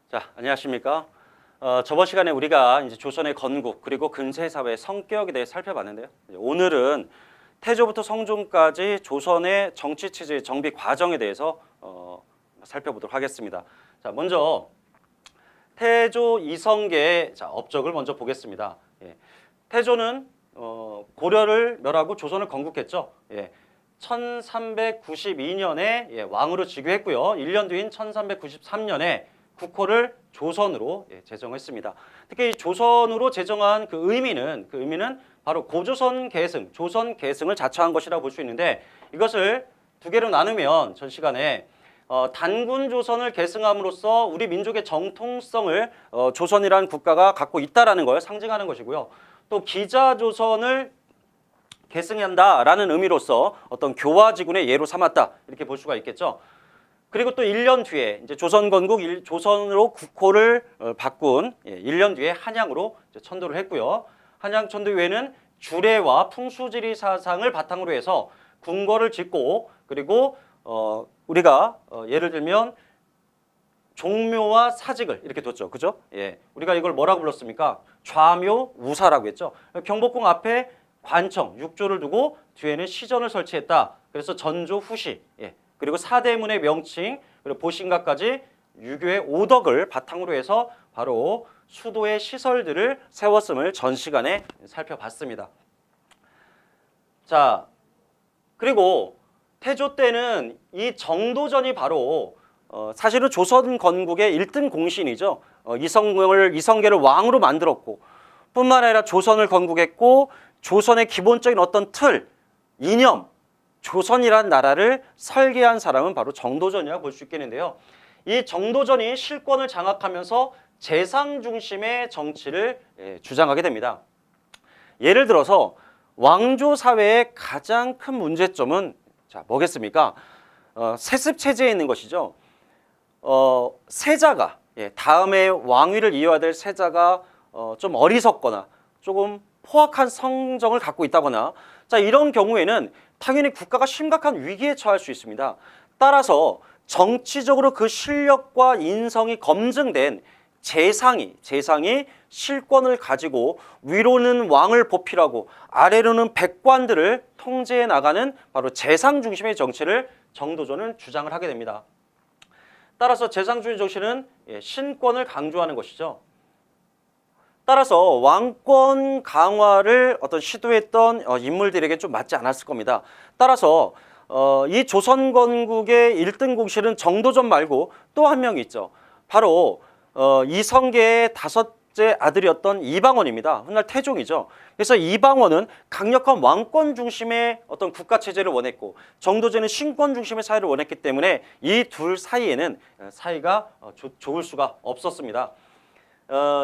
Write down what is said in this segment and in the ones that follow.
자, 안녕하십니까? 저번 시간에 우리가 이제 조선의 건국 그리고 근세 사회의 성격에 대해 살펴봤는데요. 오늘은 태조부터 성종까지 조선의 정치 체제 정비 과정에 대해서 살펴보도록 하겠습니다. 자, 먼저 태조 이성계의 업적을 먼저 보겠습니다. 태조는 고려를 멸하고 조선을 건국했죠. 1392년에 왕으로 즉위했고요. 1년 뒤인 1393년에 국호를 조선으로 제정했습니다. 특히 이 조선으로 제정한 그 의미는 바로 고조선 계승, 조선 계승을 자처한 것이라고 볼 수 있는데, 이것을 두 개로 나누면 전 시간에 단군 조선을 계승함으로써 우리 민족의 정통성을 조선이라는 국가가 갖고 있다라는 걸 상징하는 것이고요. 또 기자 조선을 계승한다라는 의미로서 어떤 교화지군의 예로 삼았다, 이렇게 볼 수가 있겠죠. 그리고 또 1년 뒤에 이제 조선 건국 조선으로 국호를 바꾼 1년 뒤에 한양으로 천도를 했고요. 한양 천도 이후에는 주례와 풍수지리 사상을 바탕으로 해서 궁궐을 짓고, 그리고 우리가 예를 들면 종묘와 사직을 이렇게 뒀죠. 그죠? 우리가 이걸 뭐라고 불렀습니까? 좌묘 우사라고 했죠. 경복궁 앞에 관청, 육조를 두고 뒤에는 시전을 설치했다. 그래서 전조 후시, 그리고 사대문의 명칭, 그리고 보신각까지 유교의 오덕을 바탕으로 해서 바로 수도의 시설들을 세웠음을 전 시간에 살펴봤습니다. 자, 그리고 태조 때는 이 정도전이 바로 사실은 조선 건국의 1등 공신이죠. 이성계를 왕으로 만들었고, 뿐만 아니라 조선을 건국했고, 조선의 기본적인 어떤 틀, 이념, 조선이라는 나라를 설계한 사람은 바로 정도전이라고 볼 수 있겠는데요. 이 정도전이 실권을 장악하면서 재상 중심의 정치를 주장하게 됩니다. 예를 들어서 왕조 사회의 가장 큰 문제점은 뭐겠습니까? 세습 체제에 있는 것이죠. 세자가 다음에 왕위를 이어야 될 세자가 좀 어리석거나 조금 포악한 성정을 갖고 있다거나, 이런 경우에는 당연히 국가가 심각한 위기에 처할 수 있습니다. 따라서 정치적으로 그 실력과 인성이 검증된 재상이 실권을 가지고 위로는 왕을 보필하고 아래로는 백관들을 통제해 나가는 바로 재상 중심의 정치를 정도전은 주장을 하게 됩니다. 따라서 재상주의 정치는 신권을 강조하는 것이죠. 따라서 왕권 강화를 시도했던 인물들에게 좀 맞지 않았을 겁니다. 따라서 이 조선 건국의 1등 공신은 정도전 말고 또 한 명이 있죠. 바로 이성계의 5째 아들이었던 이방원입니다. 훗날 태종이죠. 그래서 이방원은 강력한 왕권 중심의 어떤 국가 체제를 원했고, 정도전은 신권 중심의 사회를 원했기 때문에 이 둘 사이에는 사이가 좋을 수가 없었습니다.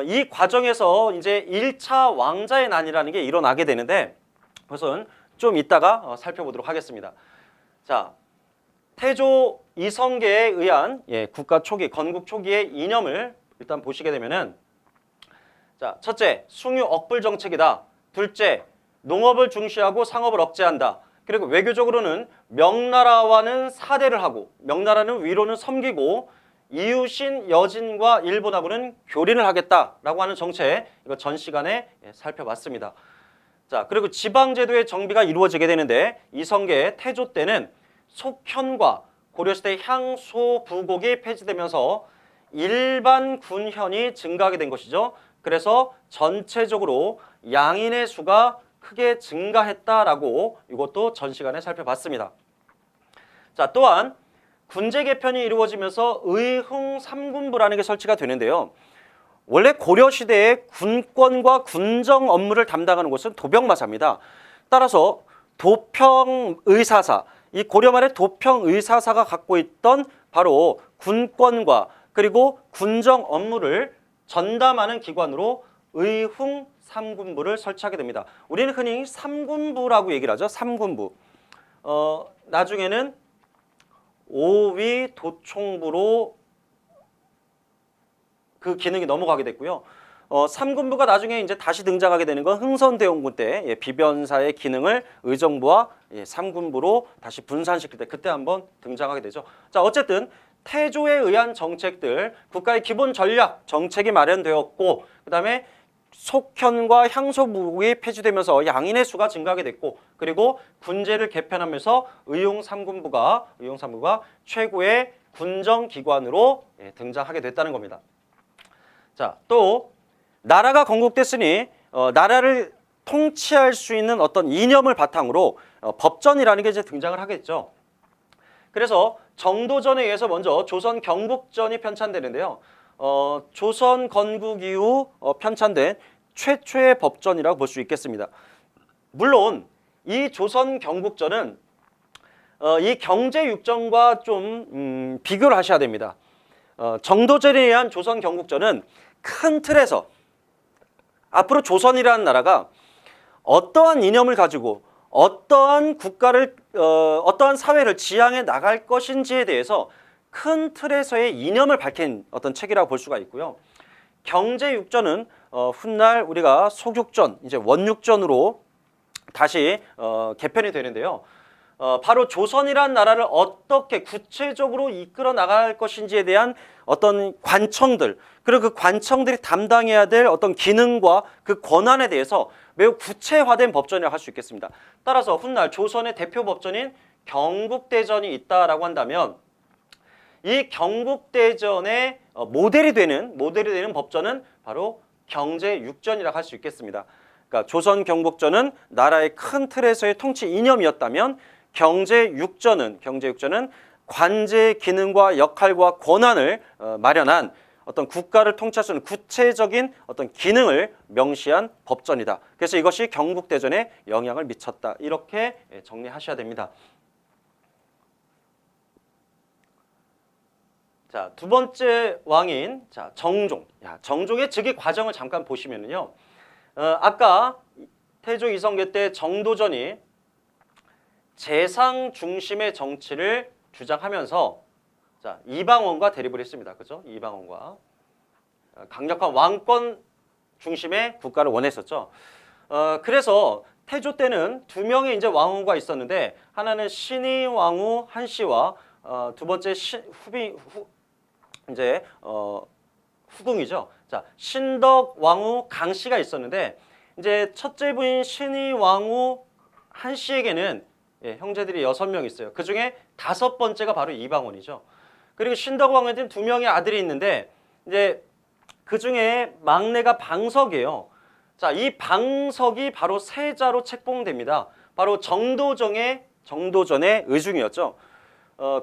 이 과정에서 이제 1차 왕자의 난이라는 게 일어나게 되는데, 그것은 좀 이따가 살펴보도록 하겠습니다. 자, 태조 이성계에 의한 국가 초기, 건국 초기의 이념을 일단 보시게 되면은, 자, 첫째, 숭유 억불 정책이다. 둘째, 농업을 중시하고 상업을 억제한다. 그리고 외교적으로는 명나라와는 사대를 하고, 명나라는 위로는 섬기고, 이웃인 여진과 일본하고는 교린을 하겠다라고 하는 정책, 이거 전 시간에 살펴봤습니다. 자, 그리고 지방제도의 정비가 이루어지게 되는데, 이성계 태조 때는 속현과 고려시대 향소부곡이 폐지되면서 일반 군현이 증가하게 된 것이죠. 그래서 전체적으로 양인의 수가 크게 증가했다라고 이것도 전 시간에 살펴봤습니다. 자, 또한 군제 개편이 이루어지면서 의흥 3군부라는 게 설치가 되는데요. 원래 고려시대의 군권과 군정 업무를 담당하는 곳은 도병마사입니다. 따라서 도평의사사, 이 고려 말의 도평의사사가 갖고 있던 바로 군권과 그리고 군정 업무를 전담하는 기관으로 의흥 3군부를 설치하게 됩니다. 우리는 흔히 3군부라고 얘기를 하죠. 3군부. 나중에는 오위 도총부로 그 기능이 넘어가게 됐고요. 3군부가 나중에 이제 다시 등장하게 되는 건 흥선대원군 때 비변사의 기능을 의정부와 3군부로 다시 분산시킬 때 그때 한번 등장하게 되죠. 자, 어쨌든 태조에 의한 정책들, 국가의 기본 전략, 정책이 마련되었고 그다음에 속현과 향소부국이 폐지되면서 양인의 수가 증가하게 됐고 그리고 군제를 개편하면서 의용3군부가 최고의 군정기관으로 등장하게 됐다는 겁니다. 자, 또 나라가 건국됐으니 나라를 통치할 수 있는 어떤 이념을 바탕으로 법전이라는 게 이제 등장을 하겠죠. 그래서 정도전에 의해서 먼저 조선 경국전이 편찬되는데요. 조선 건국 이후 편찬된 최초의 법전이라고 볼 수 있겠습니다. 물론 이 조선 경국전은 이 경제육전과 좀 비교를 하셔야 됩니다. 정도전에 의한 조선 경국전은 큰 틀에서 앞으로 조선이라는 나라가 어떠한 이념을 가지고 어떠한 국가를 어떠한 사회를 지향해 나갈 것인지에 대해서 큰 틀에서의 이념을 밝힌 어떤 책이라고 볼 수가 있고요. 경제육전은 훗날 우리가 소육전, 이제 원육전으로 다시 개편이 되는데요. 바로 조선이라는 나라를 어떻게 구체적으로 이끌어 나갈 것인지에 대한 어떤 관청들, 그리고 그 관청들이 담당해야 될 어떤 기능과 그 권한에 대해서 매우 구체화된 법전이라고 할 수 있겠습니다. 따라서 훗날 조선의 대표 법전인 경국대전이 있다라고 한다면 이 경국대전의 모델이 되는 법전은 바로 경제육전이라고 할 수 있겠습니다. 그러니까 조선 경국전은 나라의 큰 틀에서의 통치 이념이었다면 경제육전은 관제의 기능과 역할과 권한을 마련한 어떤 국가를 통치할 수 있는 구체적인 어떤 기능을 명시한 법전이다. 그래서 이것이 경국대전에 영향을 미쳤다. 이렇게 정리하셔야 됩니다. 자, 두 번째 왕인 정종. 정종의 즉위 과정을 잠깐 보시면요. 아까 태조 이성계 때 정도전이 재상 중심의 정치를 주장하면서 이방원과 대립을 했습니다. 그죠? 이방원과 강력한 왕권 중심의 국가를 원했었죠. 그래서 태조 때는 두 명의 이제 왕후가 있었는데 하나는 신의 왕후 한씨와 두 번째 후궁이죠. 자, 신덕 왕후 강씨가 있었는데 이제 첫째 부인 신의 왕후 한씨에게는 형제들이 6명 있어요. 그 중에 5번째가 바로 이방원이죠. 그리고 신덕 왕후한테는 2명의 아들이 있는데 이제 그 중에 막내가 방석이에요. 자, 이 방석이 바로 세자로 책봉됩니다. 바로 정도전의 의중이었죠.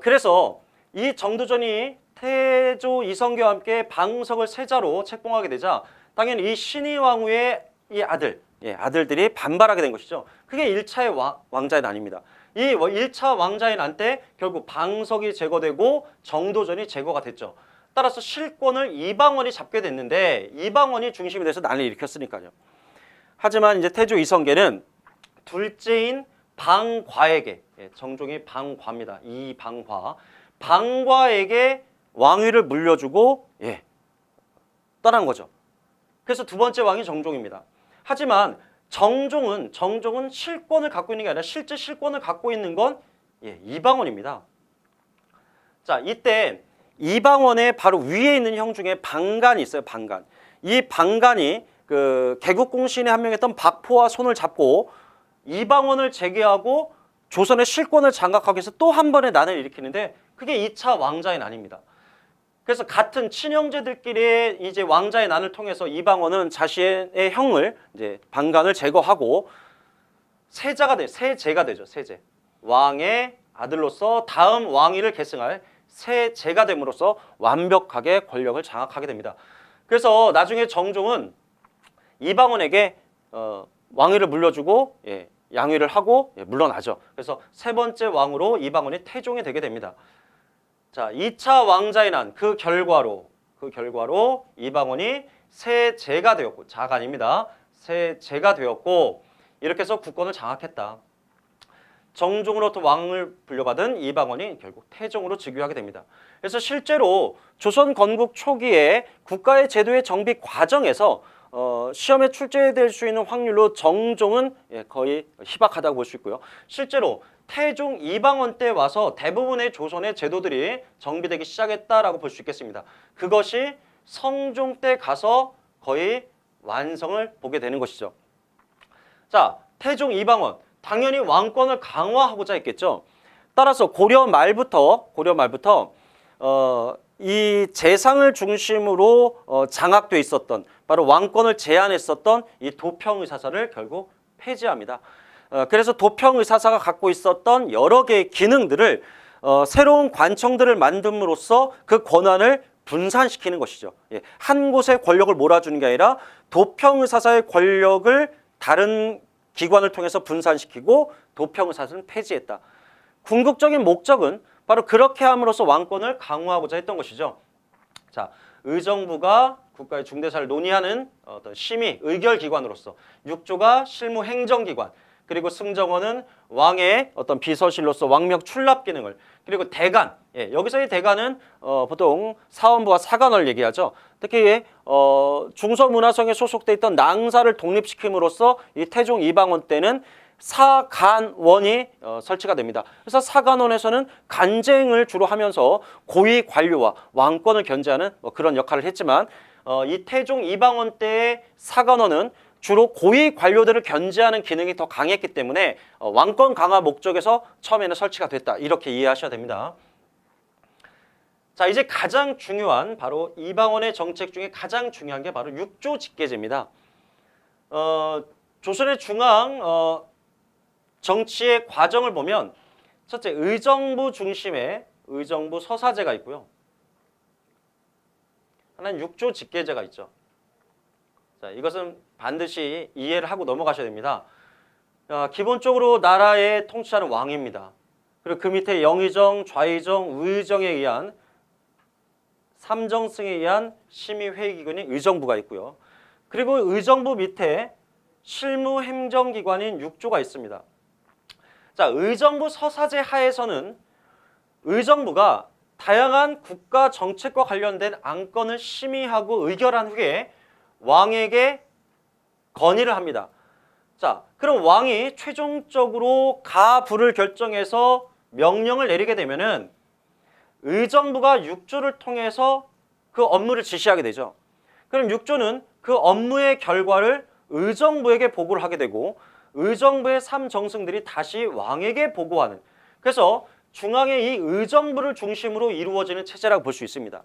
그래서 이 정도전이 태조 이성계와 함께 방석을 세자로 책봉하게 되자 당연히 이 신의 왕후의 이 아들들이 반발하게 된 것이죠. 그게 1차의 왕자의 난입니다. 이 1차 왕자의 난 때 결국 방석이 제거되고 정도전이 제거가 됐죠. 따라서 실권을 이방원이 잡게 됐는데 이방원이 중심이 돼서 난리를 일으켰으니까요. 하지만 이제 태조 이성계는 둘째인 방과에게, 정종이 방과입니다. 방과에게 왕위를 물려주고 떠난 거죠. 그래서 두 번째 왕이 정종입니다. 하지만 정종은 실권을 갖고 있는 게 아니라 실제 실권을 갖고 있는 건 이방원입니다. 자, 이때 이방원의 바로 위에 있는 형 중에 방간이 있어요. 방간. 이 방간이 그 개국공신의 한 명이었던 박포와 손을 잡고 이방원을 제거하고 조선의 실권을 장악하기 위해서 또 한 번의 난을 일으키는데 그게 2차 왕자의 난입니다. 그래서 같은 친형제들끼리의 이제 왕자의 난을 통해서 이방원은 자신의 형을 이제 방간을 제거하고 세제가 되죠. 세제. 왕의 아들로서 다음 왕위를 계승할 세제가 됨으로써 완벽하게 권력을 장악하게 됩니다. 그래서 나중에 정종은 이방원에게 왕위를 물려주고 양위를 하고 물러나죠. 그래서 세 번째 왕으로 이방원이 태종이 되게 됩니다. 자, 2차 왕자의 난 그 결과로 이방원이 세제가 되었고, 자가 아닙니다. 세제가 되었고 이렇게 해서 국권을 장악했다. 정종으로부터 왕을 불려받은 이방원이 결국 태종으로 즉위하게 됩니다. 그래서 실제로 조선 건국 초기에 국가의 제도의 정비 과정에서 시험에 출제될 수 있는 확률로 정종은 거의 희박하다고 볼 수 있고요. 실제로 태종 이방원 때 와서 대부분의 조선의 제도들이 정비되기 시작했다라고 볼 수 있겠습니다. 그것이 성종 때 가서 거의 완성을 보게 되는 것이죠. 자, 태종 이방원 당연히 왕권을 강화하고자 했겠죠. 따라서 고려 말부터 이 재상을 중심으로 장악돼 있었던 바로 왕권을 제한했었던 이 도평의사사를 결국 폐지합니다. 그래서 도평의사사가 갖고 있었던 여러 개의 기능들을 새로운 관청들을 만듦으로써 그 권한을 분산시키는 것이죠. 예, 한 곳에 권력을 몰아주는 게 아니라 도평의사사의 권력을 다른 기관을 통해서 분산시키고 도평의사사는 폐지했다. 궁극적인 목적은 바로 그렇게 함으로써 왕권을 강화하고자 했던 것이죠. 자, 의정부가 국가의 중대사를 논의하는 어떤 심의, 의결기관으로서, 육조가 실무 행정기관, 그리고 승정원은 왕의 어떤 비서실로서 왕명 출납 기능을, 그리고 대간, 예, 여기서의 대간은 보통 사원부와 사관을 얘기하죠. 특히 중서문화성에 소속돼 있던 낭사를 독립시킴으로써 이 태종 이방원 때는 사간원이 설치가 됩니다. 그래서 사간원에서는 간쟁을 주로 하면서 고위 관료와 왕권을 견제하는 그런 역할을 했지만 이 태종 이방원 때의 사간원은 주로 고위 관료들을 견제하는 기능이 더 강했기 때문에 왕권 강화 목적에서 처음에는 설치가 됐다. 이렇게 이해하셔야 됩니다. 자, 이제 가장 중요한 바로 이방원의 정책 중에 가장 중요한 게 바로 육조 직계제입니다. 조선의 중앙 정치의 과정을 보면 첫째, 의정부 중심의 의정부 서사제가 있고요. 하나는 육조 직계제가 있죠. 자, 이것은 반드시 이해를 하고 넘어가셔야 됩니다. 기본적으로 나라의 통치하는 왕입니다. 그리고 그 밑에 영의정, 좌의정, 우의정에 의한 삼정승에 의한 심의회의기관인 의정부가 있고요. 그리고 의정부 밑에 실무행정기관인 육조가 있습니다. 자, 의정부 서사제 하에서는 의정부가 다양한 국가 정책과 관련된 안건을 심의하고 의결한 후에 왕에게 건의를 합니다. 자, 그럼 왕이 최종적으로 가부를 결정해서 명령을 내리게 되면은 의정부가 육조를 통해서 그 업무를 지시하게 되죠. 그럼 육조는 그 업무의 결과를 의정부에게 보고를 하게 되고 의정부의 삼정승들이 다시 왕에게 보고하는, 그래서 중앙의 이 의정부를 중심으로 이루어지는 체제라고 볼 수 있습니다.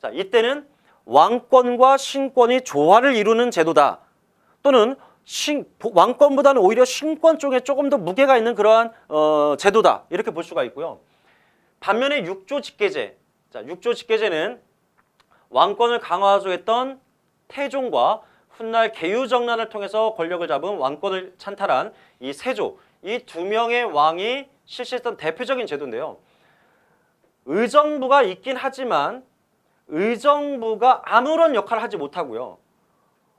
자, 이때는 왕권과 신권이 조화를 이루는 제도다. 또는 왕권보다는 오히려 신권 쪽에 조금 더 무게가 있는 그러한 제도다. 이렇게 볼 수가 있고요. 반면에 육조 직계제. 자, 육조 직계제는 왕권을 강화하려 했던 태종과 훗날 계유정난을 통해서 권력을 잡은 왕권을 찬탈한 이 세조, 이 두 명의 왕이 실시했던 대표적인 제도인데요. 의정부가 있긴 하지만 의정부가 아무런 역할을 하지 못하고요.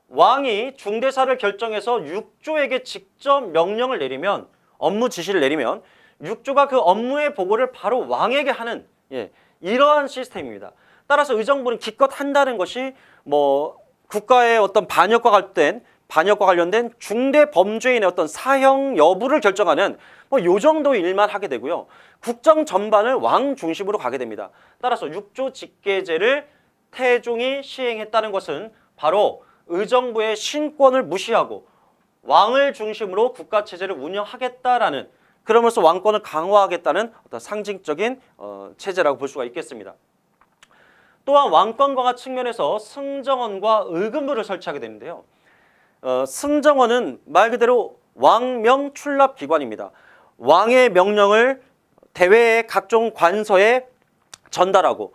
왕이 중대사를 결정해서 육조에게 직접 명령을 내리면, 업무 지시를 내리면 육조가 그 업무의 보고를 바로 왕에게 하는, 예, 이러한 시스템입니다. 따라서 의정부는 기껏 한다는 것이 국가의 어떤 반역과 관련된 중대 범죄인의 어떤 사형 여부를 결정하는 요 정도의 일만 하게 되고요. 국정 전반을 왕 중심으로 가게 됩니다. 따라서 육조 직계제를 태종이 시행했다는 것은 바로 의정부의 신권을 무시하고 왕을 중심으로 국가 체제를 운영하겠다라는, 그러면서 왕권을 강화하겠다는 어떤 상징적인 체제라고 볼 수가 있겠습니다. 또한 왕권 강화 측면에서 승정원과 의금부를 설치하게 되는데요. 승정원은 말 그대로 왕명 출납 기관입니다. 왕의 명령을 대외의 각종 관서에 전달하고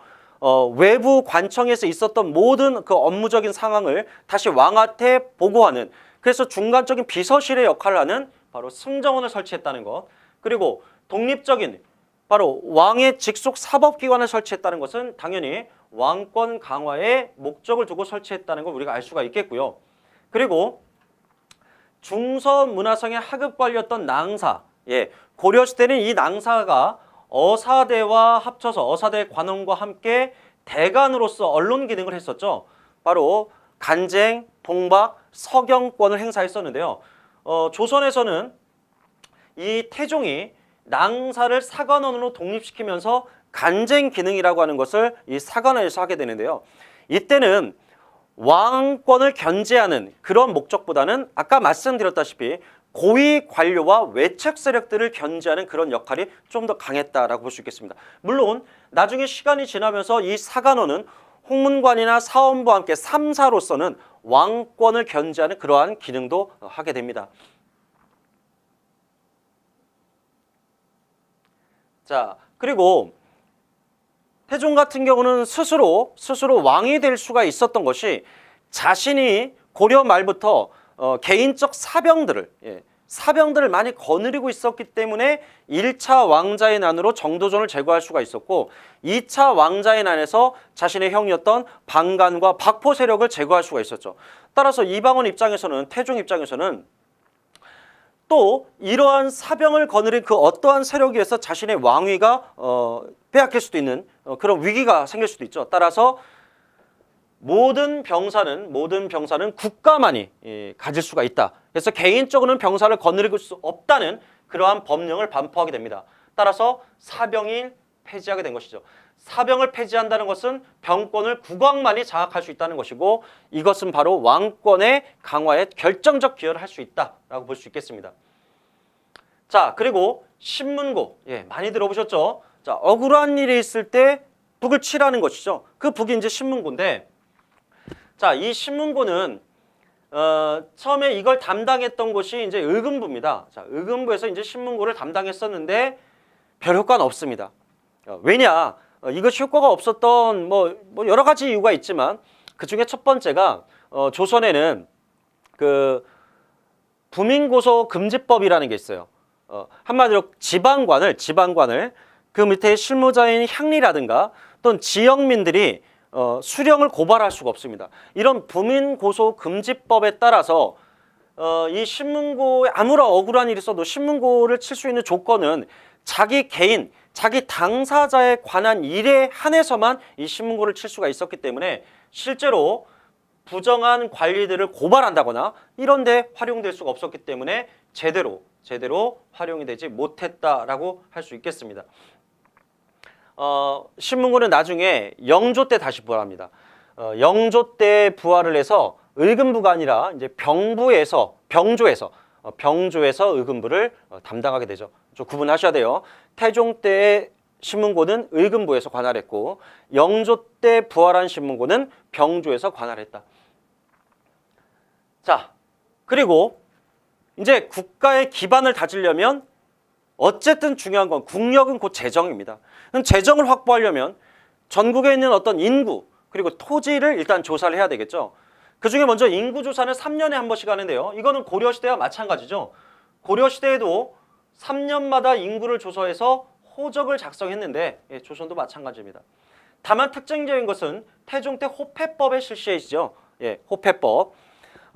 외부 관청에서 있었던 모든 그 업무적인 상황을 다시 왕한테 보고하는, 그래서 중간적인 비서실의 역할을 하는 바로 승정원을 설치했다는 것, 그리고 독립적인 바로 왕의 직속 사법기관을 설치했다는 것은 당연히 왕권 강화에 목적을 두고 설치했다는 걸 우리가 알 수가 있겠고요. 그리고 중서문화성의 하급관리였던 낭사, 예, 고려시대는 이 낭사가 어사대와 합쳐서 어사대 관원과 함께 대간으로서 언론 기능을 했었죠. 바로 간쟁, 봉박, 서경권을 행사했었는데요. 조선에서는 이 태종이 낭사를 사관원으로 독립시키면서 간쟁 기능이라고 하는 것을 이 사관원에서 하게 되는데요. 이때는 왕권을 견제하는 그런 목적보다는 아까 말씀드렸다시피 고위 관료와 외척 세력들을 견제하는 그런 역할이 좀 더 강했다라고 볼 수 있겠습니다. 물론 나중에 시간이 지나면서 이 사관원은 홍문관이나 사원부와 함께 3사로서는 왕권을 견제하는 그러한 기능도 하게 됩니다. 자, 그리고 태종 같은 경우는 스스로 왕이 될 수가 있었던 것이 자신이 고려 말부터 개인적 사병들을 많이 거느리고 있었기 때문에 1차 왕자의 난으로 정도전을 제거할 수가 있었고 2차 왕자의 난에서 자신의 형이었던 방간과 박포 세력을 제거할 수가 있었죠. 따라서 이방원 입장에서는, 태종 입장에서는 또 이러한 사병을 거느린 그 어떠한 세력에 의해서 자신의 왕위가 빼앗길 수도 있는 그런 위기가 생길 수도 있죠. 따라서 모든 병사는 국가만이 가질 수가 있다. 그래서 개인적으로는 병사를 거느릴 수 없다는 그러한 법령을 반포하게 됩니다. 따라서 사병이 폐지하게 된 것이죠. 사병을 폐지한다는 것은 병권을 국왕만이 장악할 수 있다는 것이고 이것은 바로 왕권의 강화에 결정적 기여를 할 수 있다라고 볼 수 있겠습니다. 자, 그리고 신문고, 많이 들어보셨죠? 자, 억울한 일이 있을 때 북을 치라는 것이죠. 그 북이 이제 신문고인데, 자, 이 신문고는 처음에 이걸 담당했던 곳이 이제 의금부입니다. 자, 의금부에서 이제 신문고를 담당했었는데 별 효과는 없습니다. 왜냐? 이것이 효과가 없었던 뭐 여러 가지 이유가 있지만 그 중에 첫 번째가 조선에는 그 부민고소 금지법이라는 게 있어요. 한마디로 지방관을 그 밑에 실무자인 향리라든가 또는 지역민들이 수령을 고발할 수가 없습니다. 이런 부민고소금지법에 따라서 이 신문고에 아무런 억울한 일이 있어도 신문고를 칠 수 있는 조건은 자기 개인, 자기 당사자에 관한 일에 한해서만 이 신문고를 칠 수가 있었기 때문에 실제로 부정한 관리들을 고발한다거나 이런 데 활용될 수가 없었기 때문에 제대로 활용이 되지 못했다라고 할 수 있겠습니다. 신문고는 나중에 영조 때 다시 부활합니다. 영조 때 부활을 해서 의금부가 아니라 이제 병조에서 의금부를 담당하게 되죠. 좀 구분하셔야 돼요. 태종 때의 신문고는 의금부에서 관할했고 영조 때 부활한 신문고는 병조에서 관할했다. 자, 그리고 이제 국가의 기반을 다지려면 어쨌든 중요한 건 국력은 곧 재정입니다. 재정을 확보하려면 전국에 있는 어떤 인구 그리고 토지를 일단 조사를 해야 되겠죠. 그중에 먼저 인구 조사는 3년에 한 번씩 하는데요. 이거는 고려시대와 마찬가지죠. 고려시대에도 3년마다 인구를 조사해서 호적을 작성했는데 조선도 마찬가지입니다. 다만 특징적인 것은 태종 때 호패법의 실시이죠. 호패법.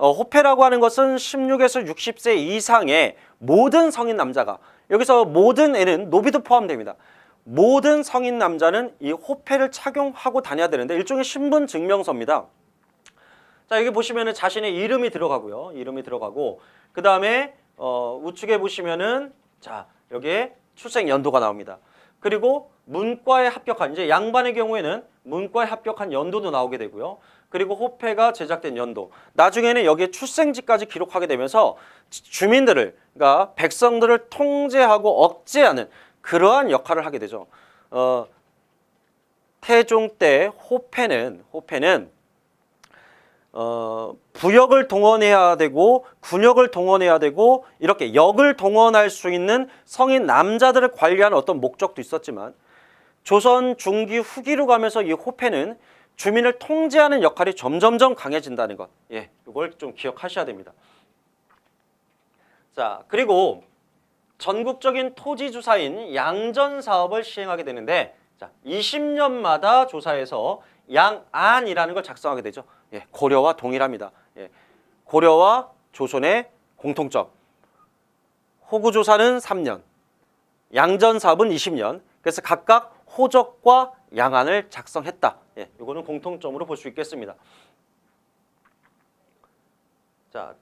호패라고 하는 것은 16에서 60세 이상의 모든 성인 남자가, 여기서 모든 애는 노비도 포함됩니다. 모든 성인 남자는 이 호패를 착용하고 다녀야 되는데 일종의 신분 증명서입니다. 자, 여기 보시면은 자신의 이름이 들어가고요. 이름이 들어가고 그 다음에 우측에 보시면은 자, 여기에 출생 연도가 나옵니다. 그리고 문과에 합격한, 이제 양반의 경우에는 문과에 합격한 연도도 나오게 되고요. 그리고 호패가 제작된 연도, 나중에는 여기에 출생지까지 기록하게 되면서 주민들을, 그러니까 백성들을 통제하고 억제하는 그러한 역할을 하게 되죠. 태종 때 호패는 부역을 동원해야 되고 군역을 동원해야 되고 이렇게 역을 동원할 수 있는 성인 남자들을 관리하는 어떤 목적도 있었지만 조선 중기 후기로 가면서 이 호패는 주민을 통제하는 역할이 점점점 강해진다는 것, 이걸 좀 기억하셔야 됩니다. 자, 그리고 전국적인 토지 조사인 양전 사업을 시행하게 되는데, 자, 20년마다 조사해서 양안이라는 걸 작성하게 되죠. 고려와 동일합니다. 고려와 조선의 공통점. 호구 조사는 3년, 양전 사업은 20년. 그래서 각각 호적과 양안을 작성했다. 이거는 공통점으로 볼 수 있겠습니다. 자,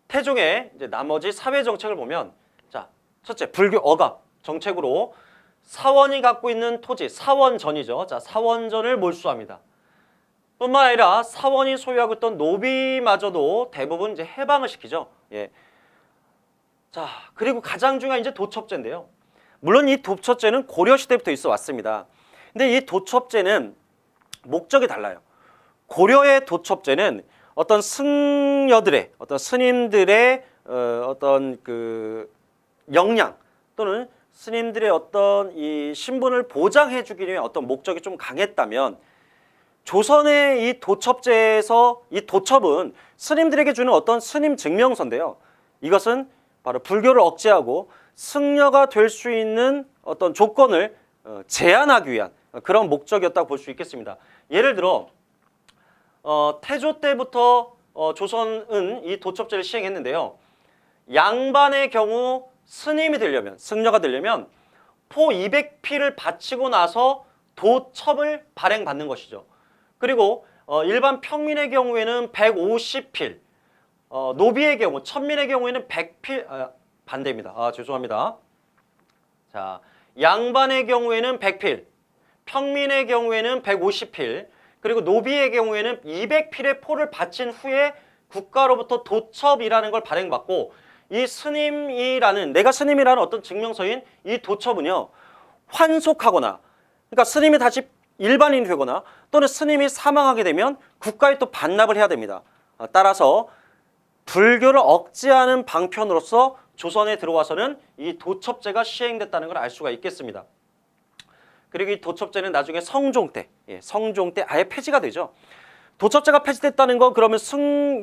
태종의 이제 나머지 사회 정책을 보면, 자, 첫째 불교 억압, 정책으로 사원이 갖고 있는 토지, 사원전이죠. 자, 사원전을 몰수합니다. 뿐만 아니라 사원이 소유하고 있던 노비마저도 대부분 이제 해방을 시키죠. 예. 자, 그리고 가장 중요한 이제 도첩제인데요. 물론 이 도첩제는 고려 시대부터 있어 왔습니다. 근데 이 도첩제는 목적이 달라요. 고려의 도첩제는 어떤 승려들의, 어떤 스님들의 어떤 그 역량 또는 스님들의 어떤 이 신분을 보장해 주기 위한 어떤 목적이 좀 강했다면, 조선의 이 도첩제에서 이 도첩은 스님들에게 주는 어떤 스님 증명서인데요. 이것은 바로 불교를 억제하고 승려가 될 수 있는 어떤 조건을 제한하기 위한 그런 목적이었다고 볼 수 있겠습니다. 예를 들어 태조 때부터 조선은 이 도첩제를 시행했는데요. 양반의 경우 스님이 되려면, 승려가 되려면 포 200필을 바치고 나서 도첩을 발행받는 것이죠. 그리고 일반 평민의 경우에는 150필, 노비의 경우, 천민의 경우에는 100필, 반대입니다. 죄송합니다. 자, 양반의 경우에는 100필, 평민의 경우에는 150필, 그리고 노비의 경우에는 200필의 포를 바친 후에 국가로부터 도첩이라는 걸 발행받고, 이 스님이라는, 내가 스님이라는 어떤 증명서인 이 도첩은요, 환속하거나, 그러니까 스님이 다시 일반인이 되거나 또는 스님이 사망하게 되면 국가에 또 반납을 해야 됩니다. 따라서 불교를 억제하는 방편으로서 조선에 들어와서는 이 도첩제가 시행됐다는 걸 알 수가 있겠습니다. 그리고 이 도첩제는 나중에 성종 때, 성종 때 아예 폐지가 되죠. 도첩제가 폐지됐다는 건 그러면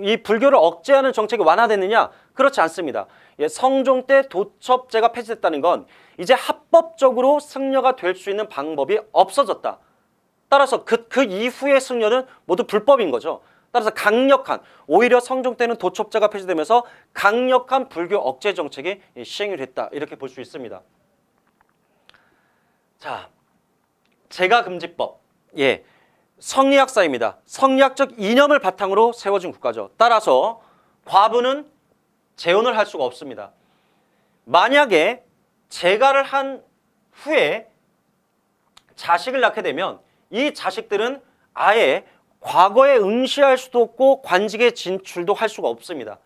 이 불교를 억제하는 정책이 완화됐느냐? 그렇지 않습니다. 성종 때 도첩제가 폐지됐다는 건 이제 합법적으로 승려가 될 수 있는 방법이 없어졌다. 따라서 그 이후의 승려는 모두 불법인 거죠. 따라서 강력한, 오히려 성종 때는 도첩제가 폐지되면서 강력한 불교 억제 정책이 시행이 됐다. 이렇게 볼 수 있습니다. 자, 제가금지법. 성리학사입니다. 성리학적 이념을 바탕으로 세워진 국가죠. 따라서 과부는 재혼을 할 수가 없습니다. 만약에 재가를 한 후에 자식을 낳게 되면 이 자식들은 아예 과거에 응시할 수도 없고 관직에 진출도 할 수가 없습니다.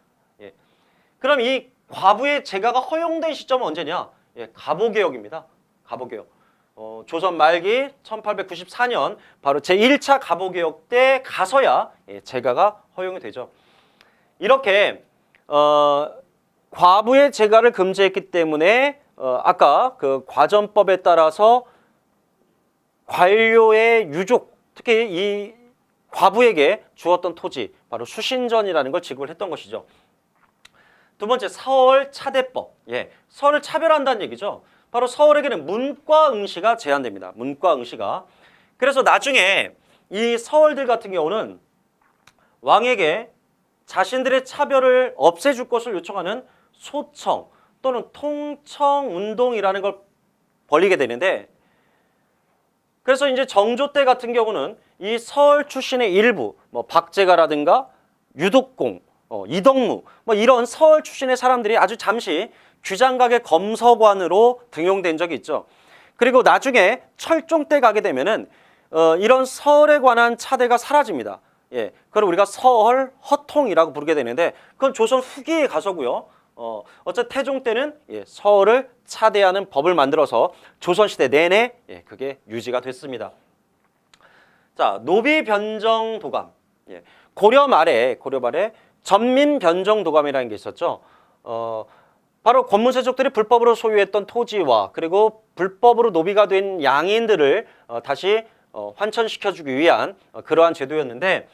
그럼 이 과부의 재가가 허용된 시점은 언제냐? 가보개혁입니다. 가보개혁. 조선 말기 1894년 바로 제1차 가보개혁 때 가서야 재가가 허용이 되죠. 이렇게 과부의 재가를 금지했기 때문에 아까 그 과전법에 따라서 관료의 유족, 특히 이 과부에게 주었던 토지, 바로 수신전이라는 걸 지급을 했던 것이죠. 두 번째, 서얼 차대법. 서얼을 차별한다는 얘기죠. 바로 서얼에게는 문과 응시가 제한됩니다. 문과 응시가. 그래서 나중에 이 서얼들 같은 경우는 왕에게 자신들의 차별을 없애줄 것을 요청하는 소청 또는 통청운동이라는 걸 벌이게 되는데, 그래서 이제 정조 때 같은 경우는 이 서얼 출신의 일부, 뭐 박제가라든가 유독공, 이덕무, 뭐 이런 서얼 출신의 사람들이 아주 잠시 규장각의 검서관으로 등용된 적이 있죠. 그리고 나중에 철종 때 가게 되면은 이런 서얼에 관한 차대가 사라집니다. 그걸 우리가 서얼 허통이라고 부르게 되는데, 그건 조선 후기에 가서고요. 어쨌든 태종 때는 서얼을 차대하는 법을 만들어서 조선시대 내내 그게 유지가 됐습니다. 자, 노비 변정 도감. 고려 말에 전민 변정 도감이라는 게 있었죠. 바로 권문세족들이 불법으로 소유했던 토지와 그리고 불법으로 노비가 된 양인들을 다시 환천시켜주기 위한 그러한 제도였는데,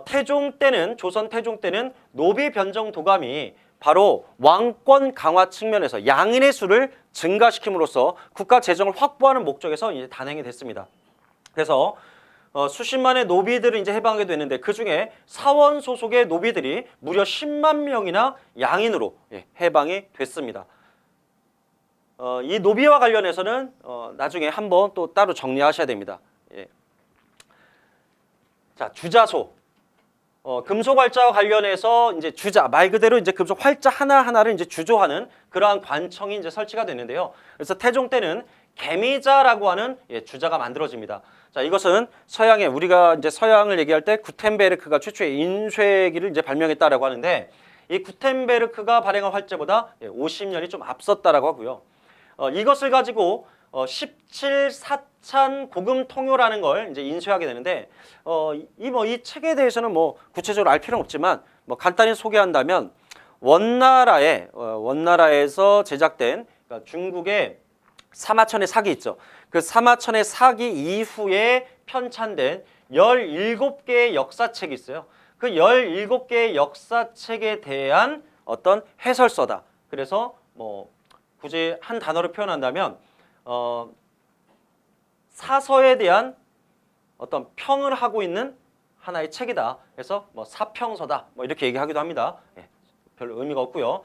태종 때는, 조선 태종 때는 노비 변정 도감이 바로 왕권 강화 측면에서 양인의 수를 증가시킴으로써 국가 재정을 확보하는 목적에서 이제 단행이 됐습니다. 그래서 수십만의 노비들을 이제 해방하게 됐는데, 그 중에 사원 소속의 노비들이 무려 10만 명이나 양인으로 해방이 됐습니다. 이 노비와 관련해서는 나중에 한번 또 따로 정리하셔야 됩니다. 자, 주자소. 금속 활자와 관련해서 이제 주자, 말 그대로 이제 금속 활자 하나하나를 이제 주조하는 그러한 관청이 이제 설치가 됐는데요. 그래서 태종 때는 개미자라고 하는 주자가 만들어집니다. 자, 이것은 서양에 우리가 이제 서양을 얘기할 때 구텐베르크가 최초의 인쇄기를 이제 발명했다라고 하는데 이 구텐베르크가 발행한 활자보다 50년이 좀 앞섰다라고 하고요. 이것을 가지고 17사찬 고금 통요라는 걸 이제 인쇄하게 되는데 이 책에 대해서는 뭐 구체적으로 알 필요는 없지만 뭐 간단히 소개한다면 원나라에서 제작된 그러니까 중국의 사마천의 사기 있죠. 그 사마천의 사기 이후에 편찬된 17개의 역사책이 있어요. 그 17개의 역사책에 대한 어떤 해설서다. 그래서 뭐 굳이 한 단어로 표현한다면 사서에 대한 어떤 평을 하고 있는 하나의 책이다. 그래서 뭐 사평서다. 뭐 이렇게 얘기하기도 합니다. 별로 의미가 없고요.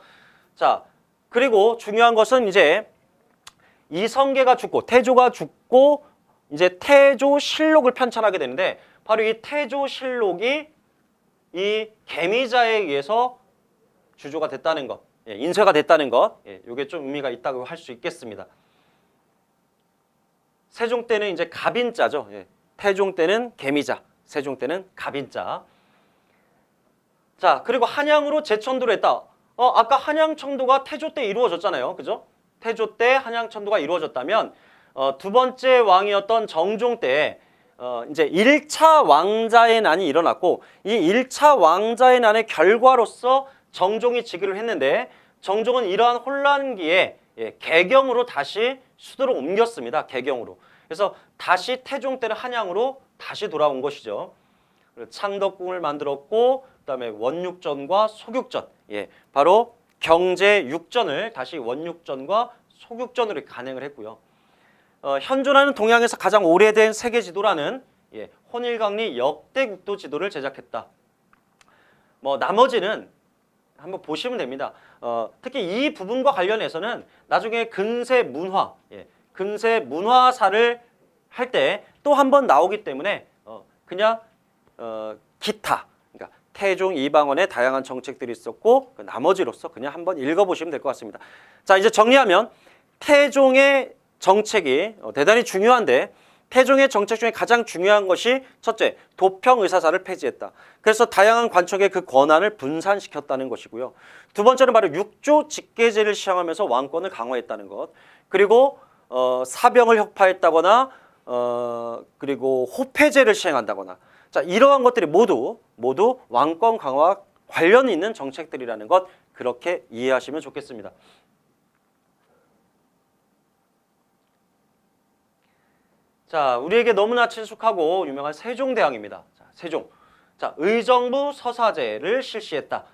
자, 그리고 중요한 것은 이제 이성계가 죽고 태조가 죽고 이제 태조실록을 편찬하게 되는데 바로 이 태조실록이 이 개미자에 의해서 주조가 됐다는 것, 인쇄가 됐다는 것, 이게 좀 의미가 있다고 할 수 있겠습니다. 세종 때는 이제 갑인자죠. 태종 때는 개미자, 세종 때는 갑인자. 자, 그리고 한양으로 재천도를 했다. 아까 한양천도가 태조 때 이루어졌잖아요. 그죠? 태조 때 한양천도가 이루어졌다면 두 번째 왕이었던 정종 때 이제 1차 왕자의 난이 일어났고 이 1차 왕자의 난의 결과로서 정종이 즉위를 했는데 정종은 이러한 혼란기에 개경으로 다시 수도를 옮겼습니다. 개경으로. 그래서 다시 태종 때는 한양으로 다시 돌아온 것이죠. 창덕궁을 만들었고 그다음에 원육전과 소육전, 바로 경제육전을 다시 원육전과 소육전으로 간행을 했고요. 현존하는 동양에서 가장 오래된 세계 지도라는 혼일강리 역대 국도 지도를 제작했다. 뭐 나머지는 한번 보시면 됩니다. 특히 이 부분과 관련해서는 나중에 근세 문화, 근세 문화사를 할 때 또 한 번 나오기 때문에 그냥 기타, 그러니까 태종 이방원의 다양한 정책들이 있었고 그 나머지로서 그냥 한번 읽어보시면 될 것 같습니다. 자, 이제 정리하면 태종의 정책이 대단히 중요한데 태종의 정책 중에 가장 중요한 것이 첫째, 도평의사사를 폐지했다. 그래서 다양한 관청의 그 권한을 분산시켰다는 것이고요. 두 번째는 바로 육조 직계제를 시행하면서 왕권을 강화했다는 것. 그리고 사병을 혁파했다거나 그리고 호패제를 시행한다거나 자, 이러한 것들이 모두 왕권 강화와 관련이 있는 정책들이라는 것 그렇게 이해하시면 좋겠습니다. 자, 우리에게 너무나 친숙하고 유명한 세종대왕입니다. 자, 세종. 자, 의정부 서사제를 실시했다.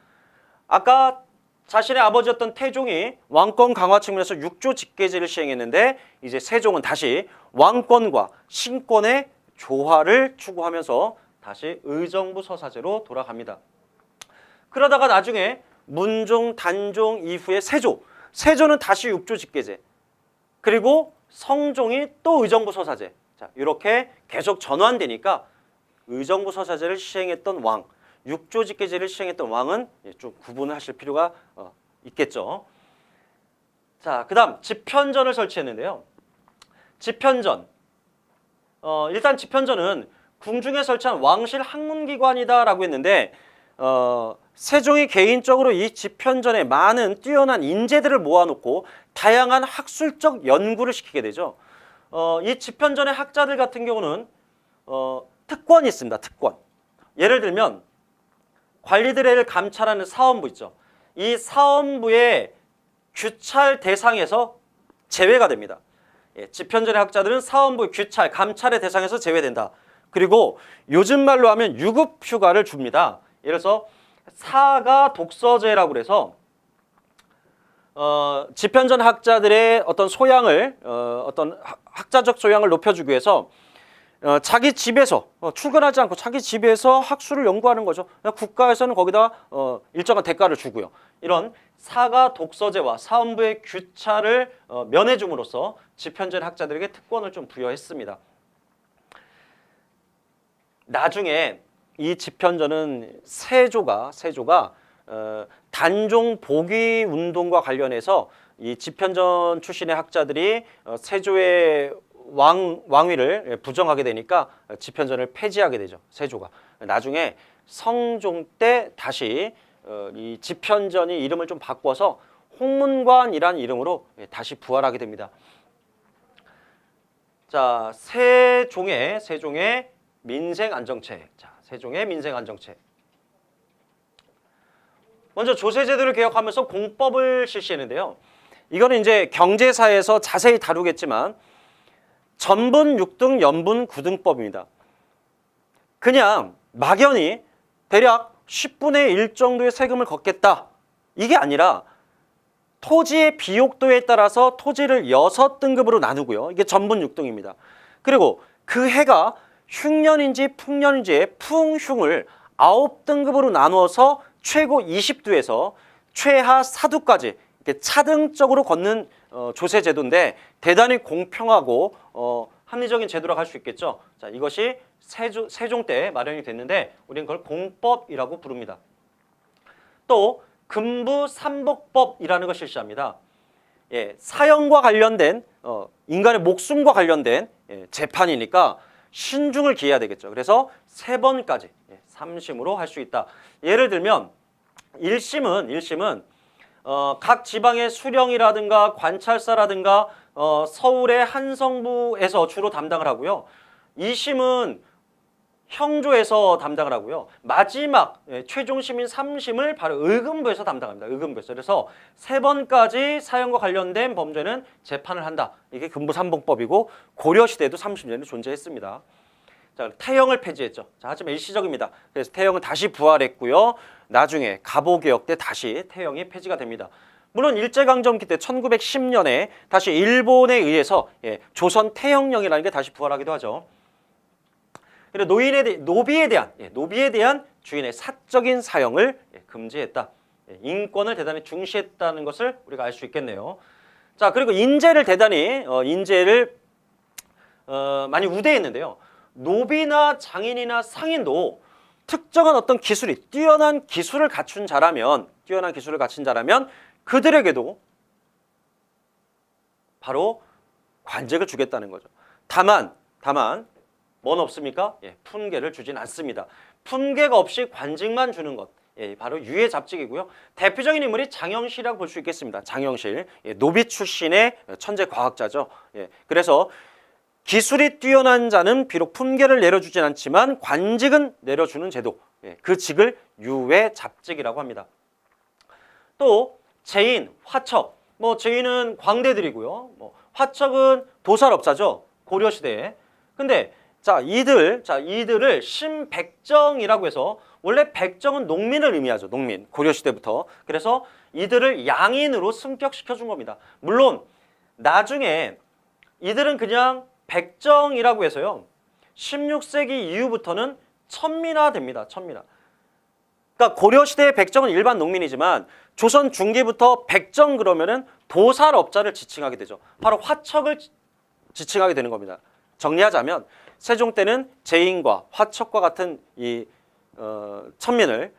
아까 자신의 아버지였던 태종이 왕권 강화 측면에서 육조 직계제를 시행했는데 이제 세종은 다시 왕권과 신권의 조화를 추구하면서 다시 의정부 서사제로 돌아갑니다. 그러다가 나중에 문종, 단종 이후에 세조는 다시 육조 직계제, 그리고 성종이 또 의정부 서사제. 자, 이렇게 계속 전환되니까 의정부 서사제를 시행했던 왕, 육조 직계제를 시행했던 왕은 좀 구분하실 필요가 있겠죠. 자, 그다음 집현전을 설치했는데요. 집현전. 일단 집현전은 궁중에 설치한 왕실 학문기관이다라고 했는데 세종이 개인적으로 이 집현전에 많은 뛰어난 인재들을 모아놓고 다양한 학술적 연구를 시키게 되죠. 이 집현전의 학자들 같은 경우는 특권이 있습니다. 특권. 예를 들면 관리들을 감찰하는 사원부 있죠. 이 사원부의 규찰 대상에서 제외가 됩니다. 집현전의 학자들은 사원부의 규찰, 감찰의 대상에서 제외된다. 그리고 요즘 말로 하면 유급휴가를 줍니다. 예를 들어서 사가 독서제라고 그래서 집현전 학자들의 어떤 소양을 어떤 학자적 소양을 높여주기 위해서 자기 집에서 출근하지 않고 자기 집에서 학술을 연구하는 거죠. 국가에서는 거기다 일정한 대가를 주고요. 이런 사가 독서제와 사원부의 규찰을 면해줌으로써 집현전 학자들에게 특권을 좀 부여했습니다. 나중에 이 집현전은 세조가 단종 복위 운동과 관련해서 이 집현전 출신의 학자들이 세조의 왕위를 부정하게 되니까 집현전을 폐지하게 되죠. 세조가. 나중에 성종 때 다시 이 집현전이 이름을 좀 바꿔서 홍문관이라는 이름으로 다시 부활하게 됩니다. 자, 세종의 민생안정책. 자, 세종의 민생안정책. 먼저 조세제도를 개혁하면서 공법을 실시했는데요. 이거는 이제 경제사에서 자세히 다루겠지만 전분 6등, 연분 9등법입니다. 그냥 막연히 대략 10분의 1 정도의 세금을 걷겠다. 이게 아니라 토지의 비옥도에 따라서 토지를 6등급으로 나누고요. 이게 전분 6등입니다. 그리고 그 해가 흉년인지 풍년인지의 풍흉을 9등급으로 나누어서 최고 20두에서 최하 4두까지 이렇게 차등적으로 걷는 조세제도인데 대단히 공평하고 합리적인 제도라고 할 수 있겠죠. 자, 이것이 세종 때 마련이 됐는데 우리는 그걸 공법이라고 부릅니다. 또 금부삼복법이라는 걸 실시합니다. 예, 사형과 관련된 인간의 목숨과 관련된 재판이니까 신중을 기해야 되겠죠. 그래서 3번까지 3심으로 할 수 있다. 예를 들면 1심은 각 지방의 수령이라든가 관찰사라든가 서울의 한성부에서 주로 담당을 하고요. 2심은 형조에서 담당을 하고요. 마지막 최종 심인 3심을 바로 의금부에서 담당합니다. 의금부에서. 그래서 3번까지 사형과 관련된 범죄는 재판을 한다. 이게 금부삼봉법이고 고려시대에도 3심제는 존재했습니다. 자, 태형을 폐지했죠. 자, 하지만 일시적입니다. 그래서 태형은 다시 부활했고요. 나중에 갑오개혁 때 다시 태형이 폐지가 됩니다. 물론 일제강점기 때 1910년에 다시 일본에 의해서 조선 태형령이라는 게 다시 부활하기도 하죠. 그리고 노비에 대한 주인의 사적인 사형을 금지했다. 인권을 대단히 중시했다는 것을 우리가 알 수 있겠네요. 자, 그리고 인재를 많이 우대했는데요. 노비나 장인이나 상인도 특정한 어떤 기술이 뛰어난 기술을 갖춘 자라면 그들에게도 바로 관직을 주겠다는 거죠. 다만 뭐는 없습니까? 품계를 주진 않습니다. 품계가 없이 관직만 주는 것, 바로 유해잡직이고요. 대표적인 인물이 장영실이라고 볼 수 있겠습니다. 장영실, 노비 출신의 천재 과학자죠. 그래서 기술이 뛰어난 자는 비록 품계를 내려주진 않지만 관직은 내려주는 제도, 그 직을 유해잡직이라고 합니다. 또 제인, 화척, 제인은 광대들이고요. 화척은 도살업자죠. 고려시대에. 근데 이들을 신백정이라고 해서 원래 백정은 농민을 의미하죠. 농민. 고려시대부터. 그래서 이들을 양인으로 승격시켜 준 겁니다. 물론 나중에 이들은 그냥 백정이라고 해서요. 16세기 이후부터는 천민화됩니다. 천민화. 그러니까 고려시대의 백정은 일반 농민이지만 조선 중기부터 백정 그러면은 도살업자를 지칭하게 되죠. 바로 화척을 지칭하게 되는 겁니다. 정리하자면 세종 때는 제인과 화척과 같은 이 천민을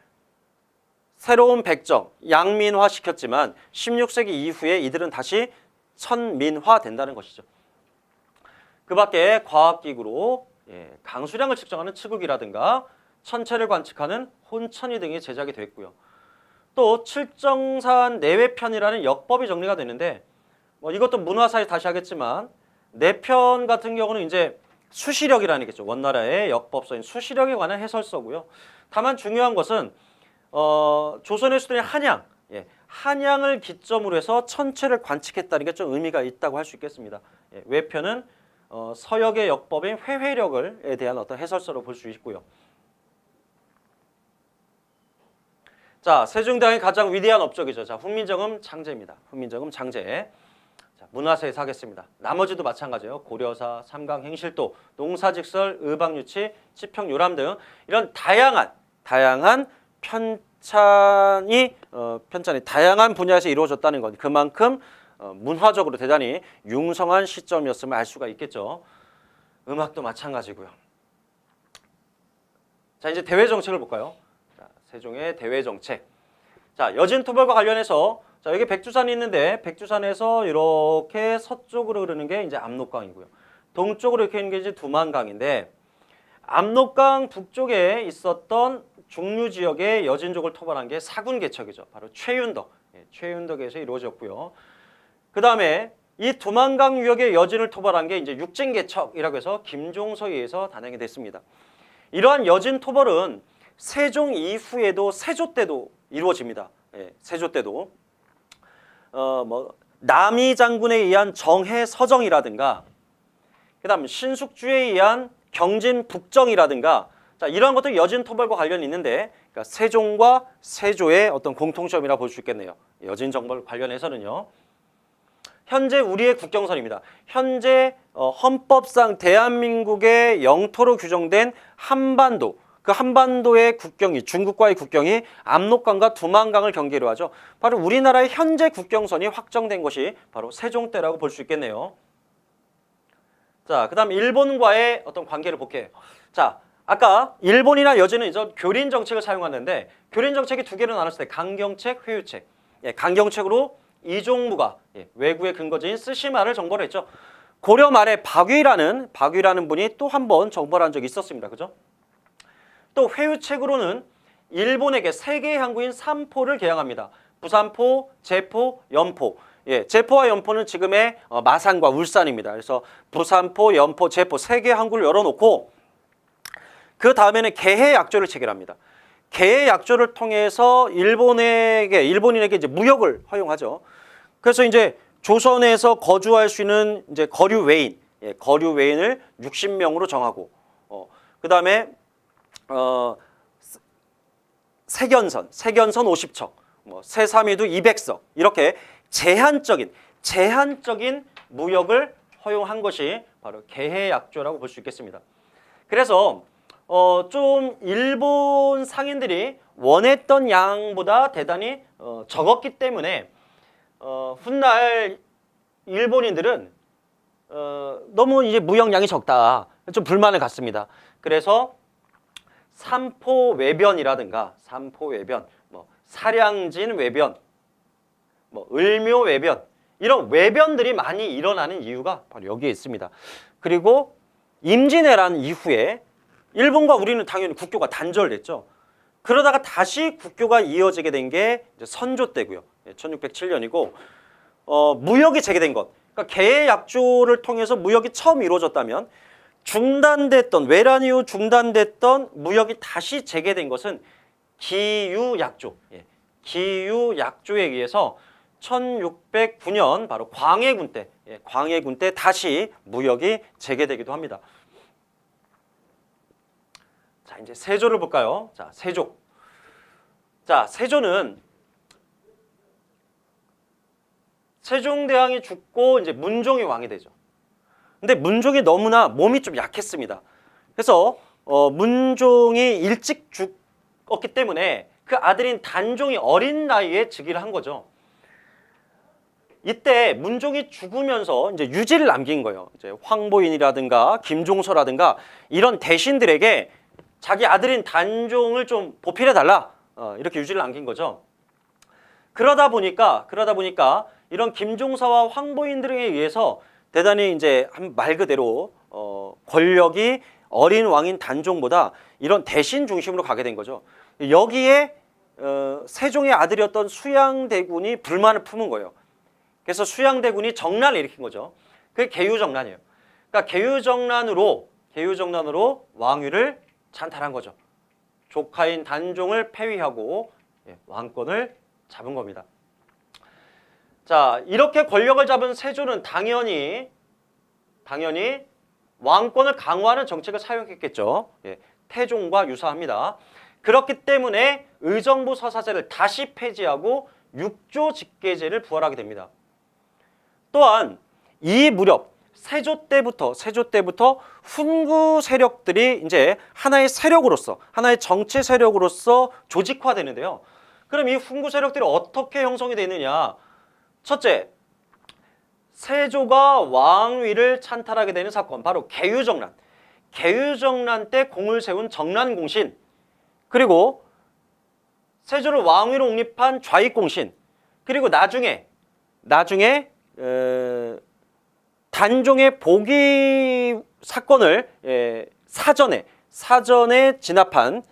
새로운 백정, 양민화 시켰지만 16세기 이후에 이들은 다시 천민화 된다는 것이죠. 그 밖에 과학기구로 강수량을 측정하는 치국이라든가 천체를 관측하는 혼천이 등이 제작이 됐고요. 또 칠정산 내외편이라는 역법이 정리가 되는데 이것도 문화사에 다시 하겠지만 내편 같은 경우는 이제 수시력이라는 게죠. 원나라의 역법서인 수시력에 관한 해설서고요. 다만 중요한 것은 조선의 수도인 한양을 기점으로 해서 천체를 관측했다는 게 좀 의미가 있다고 할 수 있겠습니다. 외편은 서역의 역법인 회회력에 대한 어떤 해설서로 볼 수 있고요. 자, 세종대왕의 가장 위대한 업적이죠. 자, 훈민정음 창제입니다. 훈민정음 창제. 자, 문화사에서 하겠습니다. 나머지도 마찬가지예요. 고려사, 삼강행실도, 농사직설, 의방유치, 치평요람 등 이런 다양한 편찬이 다양한 분야에서 이루어졌다는 건 그만큼 문화적으로 대단히 융성한 시점이었음을 알 수가 있겠죠. 음악도 마찬가지고요. 자, 이제 대외 정책을 볼까요? 자, 세종의 대외 정책. 자, 여진 토벌과 관련해서 자, 여기 백두산이 있는데 백두산에서 이렇게 서쪽으로 흐르는 게 이제 압록강이고요. 동쪽으로 이렇게 있는 게 이제 두만강인데 압록강 북쪽에 있었던 중류 지역의 여진족을 토벌한 게 사군개척이죠. 바로 최윤덕. 최윤덕에서 이루어졌고요. 그 다음에 이 두만강 유역의 여진을 토벌한 게 이제 육진개척이라고 해서 김종서에 의해서 단행이 됐습니다. 이러한 여진 토벌은 세종 이후에도 세조 때도 이루어집니다. 세조 때도 남이 장군에 의한 정해 서정이라든가, 그다음 신숙주에 의한 경진 북정이라든가, 자, 이러한 것들이 여진 토벌과 관련이 있는데, 그러니까 세종과 세조의 어떤 공통점이라 볼 수 있겠네요. 여진 정벌 관련해서는요. 현재 우리의 국경선입니다. 현재 헌법상 대한민국의 영토로 규정된 한반도, 그 한반도의 국경이, 중국과의 국경이 압록강과 두만강을 경계로 하죠. 바로 우리나라의 현재 국경선이 확정된 것이 바로 세종 때라고 볼 수 있겠네요. 자, 그 다음 일본과의 어떤 관계를 볼게요. 자, 아까 일본이나 여진은 이제 교린 정책을 사용하는데, 교린 정책이 두 개로 나눴을 때 강경책, 회유책. 강경책으로 이종무가 외구의 근거지인 쓰시마를 정벌을 했죠. 고려 말에 박위라는 분이 또 한 번 정벌한 적이 있었습니다. 그죠? 또 회유책으로는 일본에게 세 개의 항구인 삼포를 개항합니다. 부산포, 제포, 연포. 제포와 연포는 지금의 마산과 울산입니다. 그래서 부산포, 연포, 제포 세 개의 항구를 열어놓고 그 다음에는 개해약조를 체결합니다. 개해약조를 통해서 일본인에게 이제 무역을 허용하죠. 그래서 이제 조선에서 거주할 수 있는 이제 거류 외인을 60명으로 정하고, 그 다음에 세견선 50척, 세사미도 200석 이렇게 제한적인 무역을 허용한 것이 바로 개해약조라고 볼 수 있겠습니다. 그래서 좀 일본 상인들이 원했던 양보다 대단히 적었기 때문에 훗날 일본인들은 너무 이제 무역량이 적다, 좀 불만을 갖습니다. 그래서 삼포 외변이라든가 사량진 외변, 을묘 외변, 이런 외변들이 많이 일어나는 이유가 바로 여기에 있습니다. 그리고 임진왜란 이후에 일본과 우리는 당연히 국교가 단절됐죠. 그러다가 다시 국교가 이어지게 된 게 선조 때고요. 1607년이고 무역이 재개된 것. 그러니까 개해약조를 통해서 무역이 처음 이루어졌다면 외란 이후 중단됐던 무역이 다시 재개된 것은 기유약조. 기유약조에 의해서 1609년 바로 광해군 때 다시 무역이 재개되기도 합니다. 자, 이제 세조를 볼까요? 자, 세조. 자, 세조는 세종대왕이 죽고 이제 문종이 왕이 되죠. 근데 문종이 너무나 몸이 좀 약했습니다. 그래서 문종이 일찍 죽었기 때문에 그 아들인 단종이 어린 나이에 즉위를 한 거죠. 이때 문종이 죽으면서 이제 유지를 남긴 거예요. 이제 황보인이라든가 김종서라든가 이런 대신들에게 자기 아들인 단종을 좀 보필해달라, 이렇게 유지를 남긴 거죠. 그러다 보니까 이런 김종서와 황보인 등에 의해서 대단히 이제 말 그대로 권력이 어린 왕인 단종보다 이런 대신 중심으로 가게 된 거죠. 여기에 세종의 아들이었던 수양대군이 불만을 품은 거예요. 그래서 수양대군이 정난을 일으킨 거죠. 그게 개유정난이에요. 그러니까 개유정난으로 왕위를 찬탈한 거죠. 조카인 단종을 폐위하고 왕권을 잡은 겁니다. 자, 이렇게 권력을 잡은 세조는 당연히 왕권을 강화하는 정책을 사용했겠죠. 태종과 유사합니다. 그렇기 때문에 의정부 서사제를 다시 폐지하고 육조 직계제를 부활하게 됩니다. 또한 이 무렵 세조 때부터 훈구 세력들이 이제 하나의 정치 세력으로서 조직화되는데요. 그럼 이 훈구 세력들이 어떻게 형성이 되느냐? 첫째, 세조가 왕위를 찬탈하게 되는 사건, 바로 개유정난. 개유정난 때 공을 세운 정난공신, 그리고 세조를 왕위로 옹립한 좌익공신, 그리고 나중에 단종의 복위 사건을 사전에 진압한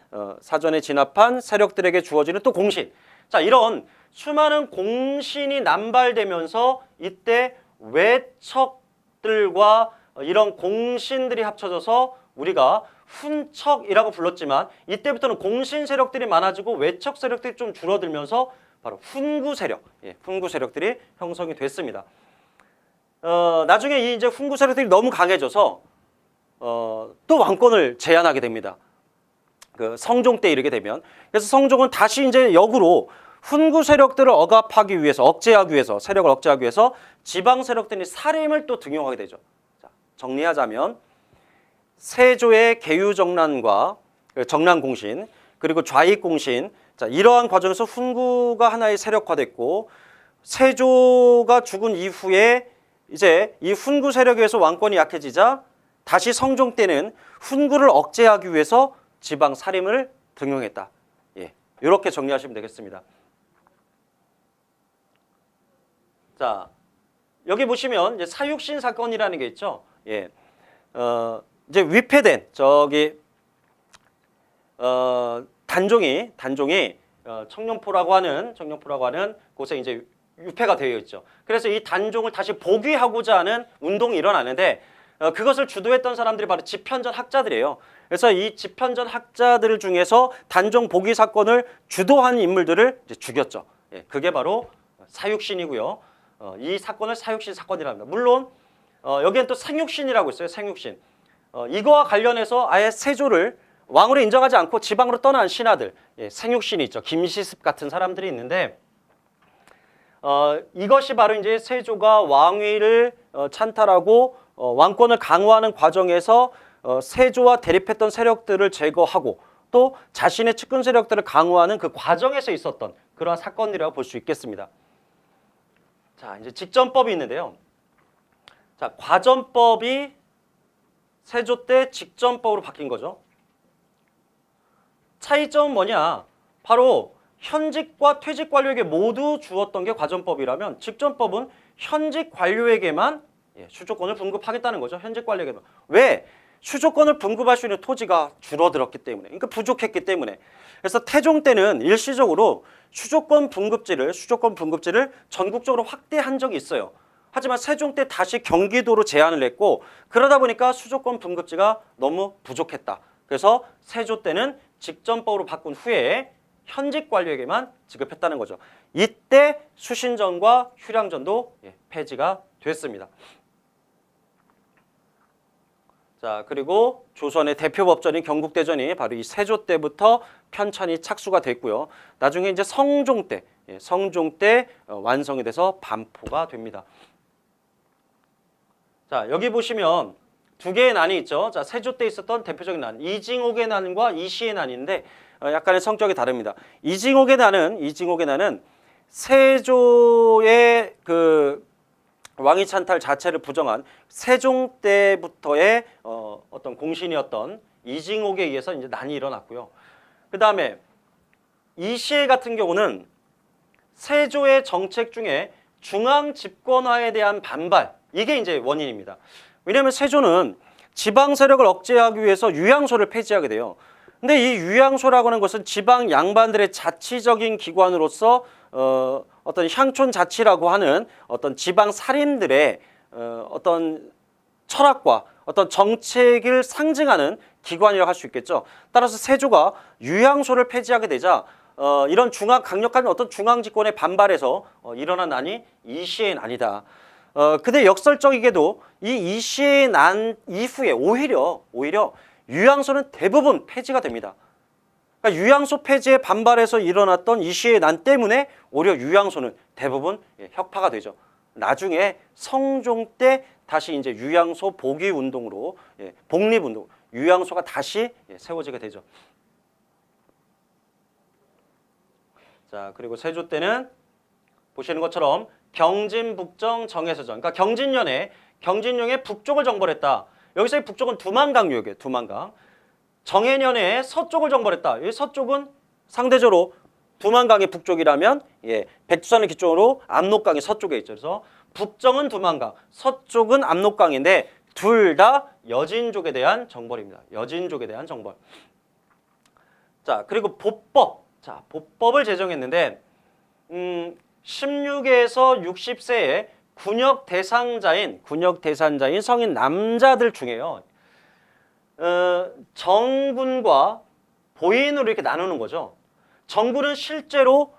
세력들에게 주어지는 또 공신. 자, 이런 수많은 공신이 남발되면서 이때 외척들과 이런 공신들이 합쳐져서 우리가 훈척이라고 불렀지만 이때부터는 공신 세력들이 많아지고 외척 세력들이 좀 줄어들면서 바로 훈구 세력들이 형성이 됐습니다. 나중에 이 이제 훈구 세력들이 너무 강해져서 또 왕권을 제한하게 됩니다. 그 성종 때 이르게 되면, 그래서 성종은 다시 이제 역으로 훈구 세력들을 억압하기 위해서, 세력을 억제하기 위해서 지방 세력들이 살림을 또 등용하게 되죠. 자, 정리하자면 세조의 계유정난과 정난공신, 그리고 좌익공신, 자, 이러한 과정에서 훈구가 하나의 세력화됐고, 세조가 죽은 이후에 이제 이 훈구 세력에 의해서 왕권이 약해지자 다시 성종 때는 훈구를 억제하기 위해서 지방 살림을 등용했다. 예, 이렇게 정리하시면 되겠습니다. 자, 여기 보시면 이제 사육신 사건이라는 게 있죠. 예, 이제 위패된 단종이 청룡포라고 하는 곳에 이제 유폐가 되어 있죠. 그래서 이 단종을 다시 복위하고자 하는 운동이 일어나는데 그것을 주도했던 사람들이 바로 집현전 학자들이에요. 그래서 이 집현전 학자들 중에서 단종 복위 사건을 주도한 인물들을 이제 죽였죠. 예, 그게 바로 사육신이고요. 이 사건을 사육신 사건이라고 합니다. 물론 여기엔 또 생육신이라고 있어요. 생육신. 이거와 관련해서 아예 세조를 왕으로 인정하지 않고 지방으로 떠난 신하들, 예, 생육신이 있죠. 김시습 같은 사람들이 있는데 이것이 바로 이제 세조가 왕위를 찬탈하고 왕권을 강화하는 과정에서 세조와 대립했던 세력들을 제거하고 또 자신의 측근 세력들을 강화하는 그 과정에서 있었던 그러한 사건이라고 볼 수 있겠습니다. 자, 이제 직전법이 있는데요. 자, 과전법이 세조 때 직전법으로 바뀐 거죠. 차이점은 뭐냐? 바로 현직 퇴직 관료에게 모두 주었던 게 과전법이라면 직전법은 현직 관료에게만 수조권을 분급하겠다는 거죠. 현직 관료에게만. 왜? 수조권을 분급할 수 있는 토지가 줄어들었기 때문에, 그러니까 부족했기 때문에. 그래서 태종 때는 일시적으로 수조권 분급지를 전국적으로 확대한 적이 있어요. 하지만 세종 때 다시 경기도로 제한을 했고, 그러다 보니까 수조권 분급지가 너무 부족했다. 그래서 세조 때는 직전법으로 바꾼 후에 현직 관료에게만 지급했다는 거죠. 이때 수신전과 휴량전도 폐지가 됐습니다. 자, 그리고 조선의 대표 법전인 경국대전이 바로 이 세조 때부터 편찬이 착수가 됐고요. 나중에 이제 성종 때 완성이 돼서 반포가 됩니다. 자, 여기 보시면 두 개의 난이 있죠. 자, 세조 때 있었던 대표적인 난, 이징옥의 난과 이시의 난인데 약간의 성격이 다릅니다. 이징옥의 난은 세조의 그 왕위 찬탈 자체를 부정한 세종 때부터의 어떤 공신이었던 이징옥에 의해서 이제 난이 일어났고요. 그 다음에 이시의 같은 경우는 세조의 정책 중에 중앙 집권화에 대한 반발, 이게 이제 원인입니다. 왜냐하면 세조는 지방 세력을 억제하기 위해서 유양소를 폐지하게 돼요. 근데 이 유양소라고 하는 것은 지방 양반들의 자치적인 기관으로서 어떤 향촌 자치라고 하는 어떤 지방 살인들의 어떤 철학과 어떤 정책을 상징하는 기관이라고 할 수 있겠죠. 따라서 세조가 유양소를 폐지하게 되자 이런 강력한 어떤 중앙 집권에 반발해서 일어난 난이 이시의 난이다. 근데 역설적이게도 이 이시의 난 이후에 오히려 유양소는 대부분 폐지가 됩니다. 그러니까 유양소 폐지에 반발해서 일어났던 이시의 난 때문에 오히려 유양소는 대부분 혁파가 되죠. 나중에 성종 때 다시 이제 유양소 복위 운동으로 복립 운동, 유양소가 다시 세워지게 되죠. 자, 그리고 세조 때는 보시는 것처럼 경진, 북정, 정해서정. 그러니까 경진령에 북쪽을 정벌했다. 여기서의 북쪽은 두만강유역이에요. 두만강. 정해년에 서쪽을 정벌했다. 이 서쪽은 상대적으로 두만강이 북쪽이라면 백두산을 기점으로 압록강이 서쪽에 있죠. 그래서 북정은 두만강, 서쪽은 압록강인데 둘 다 여진족에 대한 정벌입니다. 여진족에 대한 정벌. 자, 그리고 보법. 자, 보법을 제정했는데 16에서 60세의 군역 대상자인 성인 남자들 중에요. 정군과 보인으로 이렇게 나누는 거죠. 정군은 실제로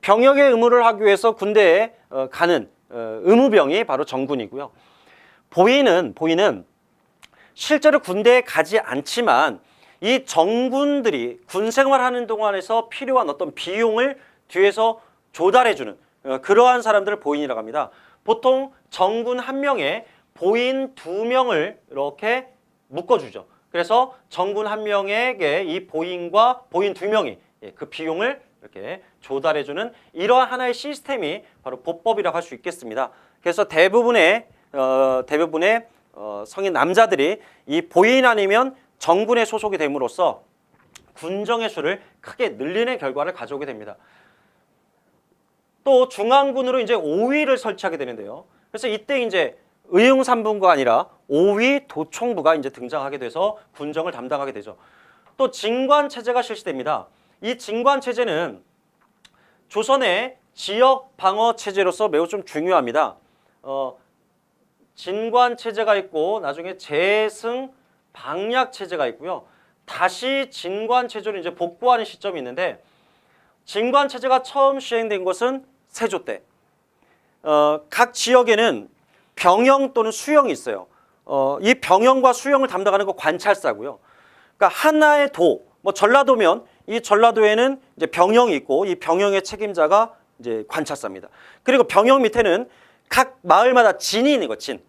병역의 의무를 하기 위해서 군대에 가는 의무병이 바로 정군이고요. 보인은 실제로 군대에 가지 않지만 이 정군들이 군 생활하는 동안에서 필요한 어떤 비용을 뒤에서 조달해주는 그러한 사람들을 보인이라고 합니다. 보통 정군 한 명에 보인 2명을 이렇게 묶어주죠. 그래서 정군 한 명에게 이 보인과 보인 2명이 그 비용을 이렇게 조달해주는 이러한 하나의 시스템이 바로 보법이라고 할 수 있겠습니다. 그래서 대부분의 성인 남자들이 이 보인 아니면 정군에 소속이 됨으로써 군정의 수를 크게 늘리는 결과를 가져오게 됩니다. 또 중앙군으로 이제 5위를 설치하게 되는데요. 그래서 이때 이제 의용산부가 아니라 5위 도총부가 이제 등장하게 돼서 군정을 담당하게 되죠. 또 진관 체제가 실시됩니다. 이 진관 체제는 조선의 지역 방어 체제로서 매우 좀 중요합니다. 진관 체제가 있고 나중에 재승 방략 체제가 있고요. 다시 진관 체제로 이제 복구하는 시점이 있는데 진관 체제가 처음 시행된 것은 세조 때. 각 지역에는 병영 또는 수영이 있어요. 이 병영과 수영을 담당하는 거 관찰사고요. 그러니까 하나의 도, 뭐 전라도면 이 전라도에는 이제 병영이 있고 이 병영의 책임자가 이제 관찰사입니다. 그리고 병영 밑에는 각 마을마다 진이 있는 거, 진.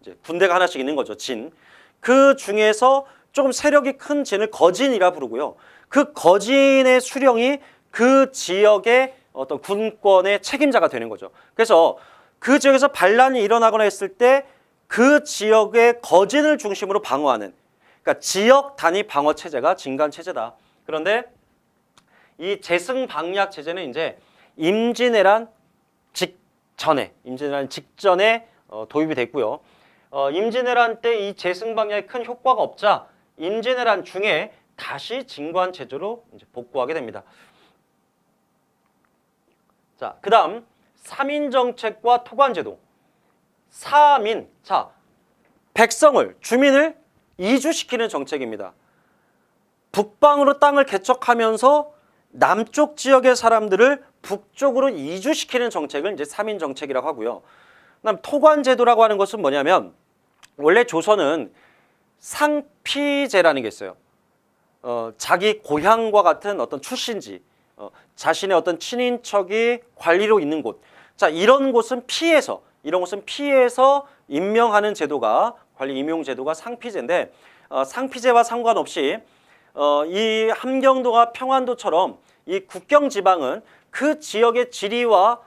이제 군대가 하나씩 있는 거죠, 진. 그 중에서 조금 세력이 큰 진을 거진이라 부르고요. 그 거진의 수령이 그 지역의 어떤 군권의 책임자가 되는 거죠. 그래서 그 지역에서 반란이 일어나거나 했을 때 그 지역의 거진을 중심으로 방어하는, 그러니까 지역 단위 방어 체제가 진관 체제다. 그런데 이 재승 방략 체제는 이제 임진왜란 직전에 도입이 됐고요. 임진왜란 때 이 재승 방략이 큰 효과가 없자 임진왜란 중에 다시 진관 체제로 이제 복구하게 됩니다. 자, 그다음 3인 정책과 토관 제도. 3인, 자, 백성을, 주민을 이주시키는 정책입니다. 북방으로 땅을 개척하면서 남쪽 지역의 사람들을 북쪽으로 이주시키는 정책을 이제 3인 정책이라고 하고요. 그다음 토관 제도라고 하는 것은 뭐냐면 원래 조선은 상피제라는 게 있어요. 자기 고향과 같은 어떤 출신지, 자신의 어떤 친인척이 관리로 있는 곳. 자, 이런 곳은 피해서 임명하는 제도가, 관리 임용 제도가 상피제인데, 상피제와 상관없이 이 함경도가 평안도처럼 이 국경 지방은 그 지역의 지리와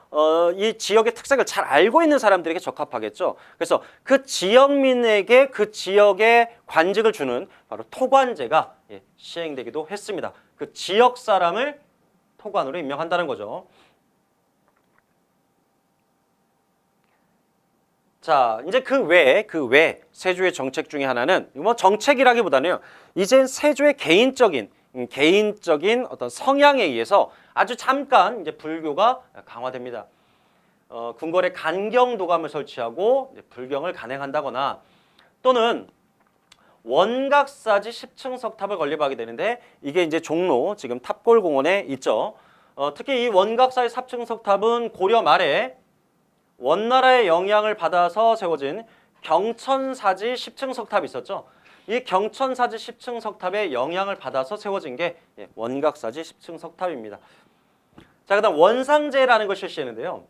이 지역의 특색을 잘 알고 있는 사람들에게 적합하겠죠. 그래서 그 지역민에게 그 지역의 관직을 주는 바로 토관제가 시행되기도 했습니다. 그 지역 사람을 토관으로 임명한다는 거죠. 자, 이제 그 외 세조의 정책 중에 하나는 뭐 정책이라기보다는요. 이젠 세조의 개인적인 어떤 성향에 의해서 아주 잠깐 이제 불교가 강화됩니다. 궁궐에 간경도감을 설치하고 이제 불경을 간행한다거나 또는 원각사지 10층 석탑을 건립하게 되는데 이게 이제 종로 지금 탑골공원에 있죠. 특히 이 원각사의 10층 석탑은 고려 말에 원나라의 영향을 받아서 세워진 경천사지 10층 석탑이 있었죠. 이 경천사지 10층 석탑의 영향을 받아서 세워진 게 원각사지 10층 석탑입니다. 자, 그다음 원상제라는 걸 실시했는데요.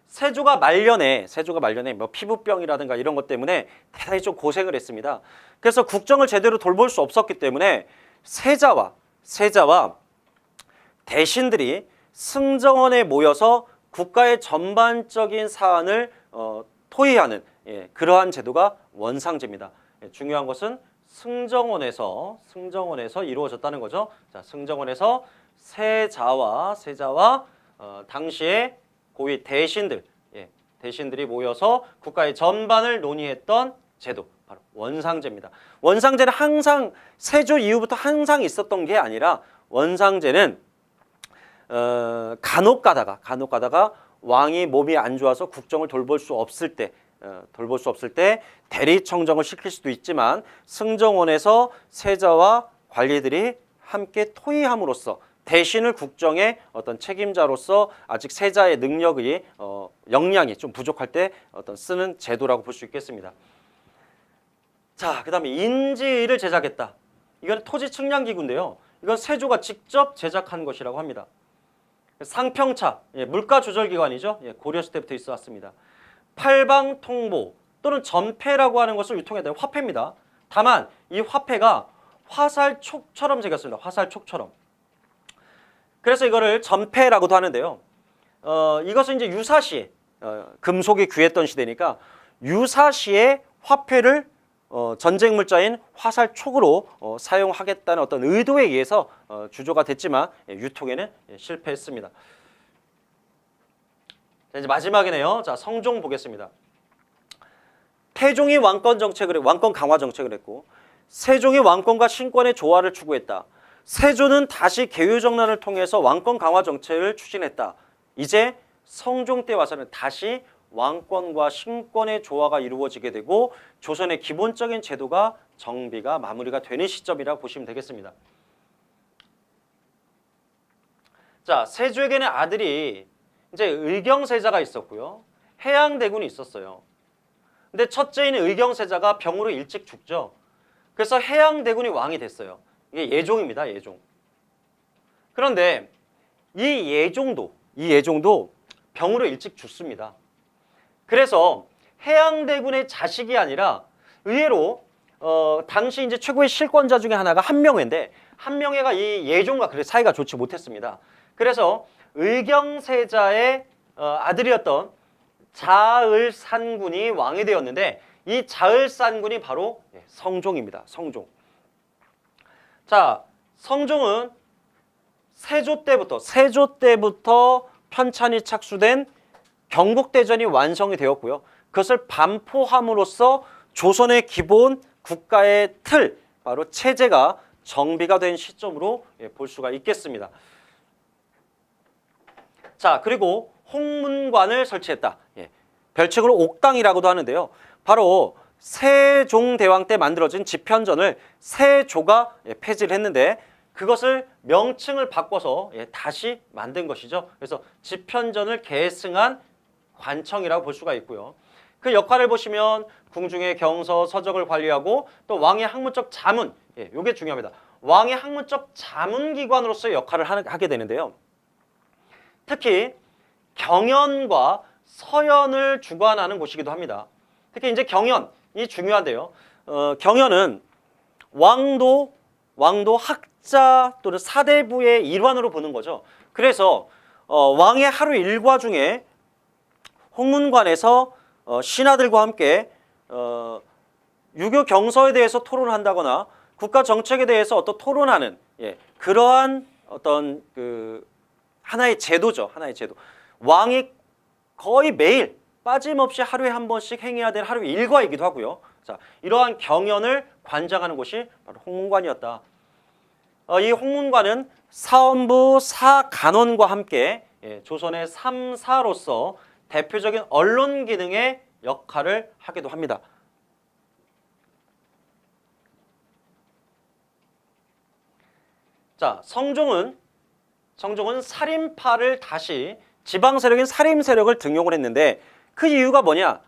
세조가 말년에 뭐 피부병이라든가 이런 것 때문에 대단히 좀 고생을 했습니다. 그래서 국정을 제대로 돌볼 수 없었기 때문에 세자와 대신들이 승정원에 모여서 국가의 전반적인 사안을 토의하는 그러한 제도가 원상제입니다. 중요한 것은 승정원에서 이루어졌다는 거죠. 자, 승정원에서 세자와 당시의 고위 대신들, 대신들이 모여서 국가의 전반을 논의했던 제도, 바로 원상제입니다. 원상제는 항상 세조 이후부터 항상 있었던 게 아니라 원상제는 간혹 가다가 왕이 몸이 안 좋아서 국정을 돌볼 수 없을 때 대리청정을 시킬 수도 있지만 승정원에서 세자와 관리들이 함께 토의함으로써 대신을 국정의 어떤 책임자로서 아직 세자의 능력이 역량이 좀 부족할 때 어떤 쓰는 제도라고 볼 수 있겠습니다. 자, 그다음에 인지를 제작했다. 이건 토지 측량 기구인데요. 이건 세조가 직접 제작한 것이라고 합니다. 상평차, 물가 조절 기관이죠. 고려 시대부터 있어 왔습니다. 팔방 통보 또는 전패라고 하는 것을 유통해야 돼요. 화폐입니다. 다만 이 화폐가 화살촉처럼 생겼습니다. 화살촉처럼. 그래서 이거를 전패라고도 하는데요. 이것은 이제 유사시에 금속이 귀했던 시대니까 유사시에 화폐를 전쟁 물자인 화살촉으로 사용하겠다는 어떤 의도에 의해서 주조가 됐지만 유통에는 실패했습니다. 자, 이제 마지막이네요. 자, 성종 보겠습니다. 태종이 왕권 강화 정책을 했고 세종이 왕권과 신권의 조화를 추구했다. 세조는 다시 개유정난을 통해서 왕권 강화 정책을 추진했다. 이제 성종 때 와서는 다시 왕권과 신권의 조화가 이루어지게 되고 조선의 기본적인 제도가 정비가 마무리가 되는 시점이라고 보시면 되겠습니다. 자, 세조에게는 아들이 이제 의경세자가 있었고요. 해양대군이 있었어요. 근데 첫째인 의경세자가 병으로 일찍 죽죠. 그래서 해양대군이 왕이 됐어요. 이게 예종입니다. 예종. 그런데 이 예종도 병으로 일찍 죽습니다. 그래서 해양대군의 자식이 아니라 의외로 당시 이제 최고의 실권자 중에 하나가 한명회인데 한명회가 이 예종과 그렇게 사이가 좋지 못했습니다. 그래서 의경세자의 아들이었던 자을산군이 왕이 되었는데 이 자을산군이 바로 성종입니다. 성종. 자, 성종은 세조 때부터 편찬이 착수된 경국대전이 완성이 되었고요. 그것을 반포함으로써 조선의 기본 국가의 틀, 바로 체제가 정비가 된 시점으로 볼 수가 있겠습니다. 자, 그리고 홍문관을 설치했다. 별칭으로 옥당이라고도 하는데요. 바로 세종대왕 때 만들어진 집현전을 세조가 폐지를 했는데 그것을 명칭을 바꿔서 다시 만든 것이죠. 그래서 집현전을 계승한 관청이라고 볼 수가 있고요. 그 역할을 보시면 궁중의 경서, 서적을 관리하고 또 왕의 학문적 자문, 이게 중요합니다. 왕의 학문적 자문기관으로서의 역할을 하게 되는데요. 특히 경연과 서연을 주관하는 곳이기도 합니다. 특히 이제 경연이 중요한데요. 경연은 왕도 학자 또는 사대부의 일환으로 보는 거죠. 그래서 왕의 하루 일과 중에 홍문관에서 신하들과 함께 유교 경서에 대해서 토론을 한다거나 국가 정책에 대해서 어떤 토론하는 그러한 어떤 하나의 제도죠. 하나의 제도. 왕이 거의 매일 빠짐없이 하루에 한 번씩 행해야 될 하루 일과이기도 하고요. 자, 이러한 경연을 관장하는 곳이 바로 홍문관이었다. 이 홍문관은 사헌부 사간원과 함께 조선의 3사로서 대표적인 언론 기능의 역할을 하기도 합니다. 자, 성종은 살인파를 다시 지방 세력인 살림 세력을 등용을 했는데 그 이유가 뭐냐?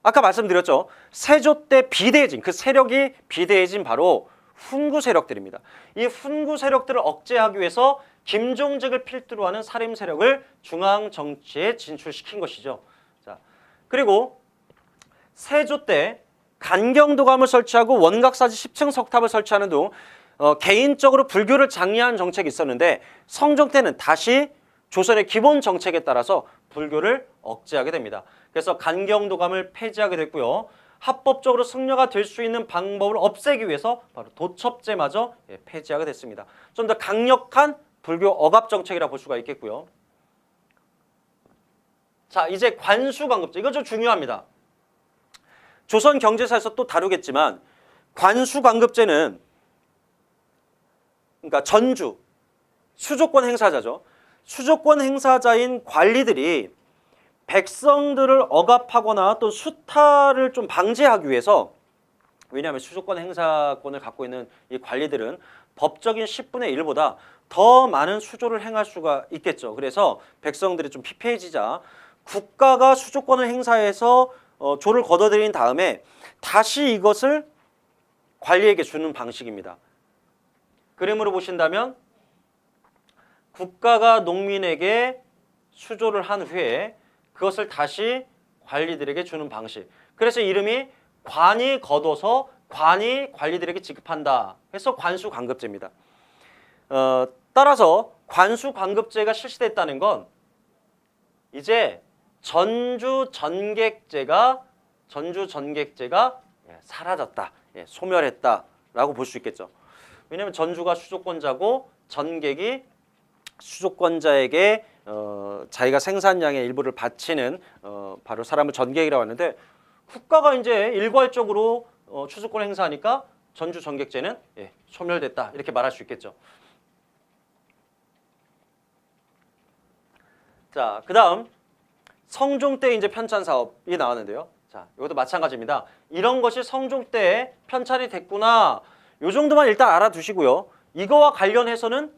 아까 말씀드렸죠. 세조 때 비대해진 그 세력이 비대해진 바로 훈구 세력들입니다. 이 훈구 세력들을 억제하기 위해서 김종직을 필두로 하는 살림 세력을 중앙 정치에 진출시킨 것이죠. 자, 그리고 세조 때 간경도감을 설치하고 원각사지 10층 석탑을 설치하는 등 개인적으로 불교를 장려한 정책이 있었는데 성종 때는 다시 조선의 기본 정책에 따라서 불교를 억제하게 됩니다. 그래서 간경도감을 폐지하게 됐고요. 합법적으로 승려가 될 수 있는 방법을 없애기 위해서 바로 도첩제마저 폐지하게 됐습니다. 좀 더 강력한 불교 억압 정책이라 볼 수가 있겠고요. 자, 이제 관수관급제. 이거 좀 중요합니다. 조선 경제사에서 또 다루겠지만 관수관급제는 그러니까 전주, 수조권 행사자죠. 수조권 행사자인 관리들이 백성들을 억압하거나 또 수탈을 좀 방지하기 위해서, 왜냐하면 수조권 행사권을 갖고 있는 이 관리들은 법적인 10분의 1보다 더 많은 수조를 행할 수가 있겠죠. 그래서 백성들이 좀 피폐해지자 국가가 수조권을 행사해서 조를 걷어들인 다음에 다시 이것을 관리에게 주는 방식입니다. 그림으로 보신다면 국가가 농민에게 수조를 한 후에 그것을 다시 관리들에게 주는 방식. 그래서 이름이 관이 걷어서 관이 관리들에게 지급한다 해서 관수관급제입니다. 따라서 관수관급제가 실시됐다는 건 이제 전주 전객제가 사라졌다, 소멸했다라고 볼 수 있겠죠. 왜냐하면 전주가 수조권자고 전객이 수조권자에게 자기가 생산량의 일부를 바치는 바로 사람을 전객이라고 하는데, 국가가 이제 일괄적으로 수조권 행사하니까 전주 전객제는 소멸됐다 이렇게 말할 수 있겠죠. 자, 그다음 성종 때 이제 편찬 사업이 나왔는데요. 자, 이것도 마찬가지입니다. 이런 것이 성종 때 편찬이 됐구나. 요 정도만 일단 알아두시고요. 이거와 관련해서는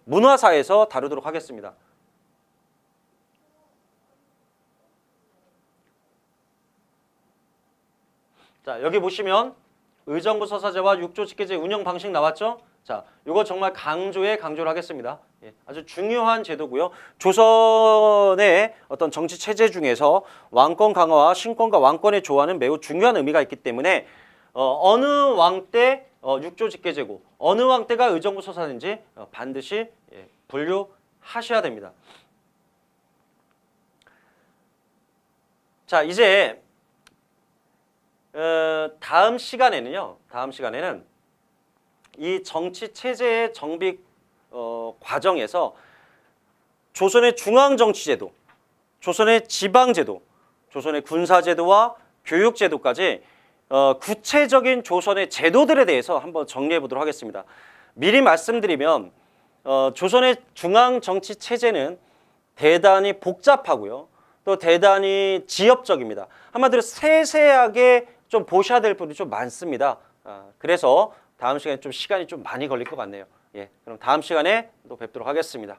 문화사에서 다루도록 하겠습니다. 자, 여기 보시면 의정부 서사제와 육조직계제 운영 방식 나왔죠? 자, 이거 정말 강조를 하겠습니다. 아주 중요한 제도고요. 조선의 어떤 정치 체제 중에서 왕권 강화와 신권과 왕권의 조화는 매우 중요한 의미가 있기 때문에 어느 왕 때 육조직계제고 어느 왕 때가 의정부 서사인지 반드시 분류하셔야 됩니다. 자, 이제 다음 시간에는 이 정치 체제의 정비 과정에서 조선의 중앙정치제도, 조선의 지방제도, 조선의 군사제도와 교육제도까지 구체적인 조선의 제도들에 대해서 한번 정리해 보도록 하겠습니다. 미리 말씀드리면 조선의 중앙정치체제는 대단히 복잡하고요. 또 대단히 지엽적입니다. 한마디로 세세하게 좀 보셔야 될 부분이 좀 많습니다. 그래서 다음 시간에 좀 시간이 좀 많이 걸릴 것 같네요. 그럼 다음 시간에 또 뵙도록 하겠습니다.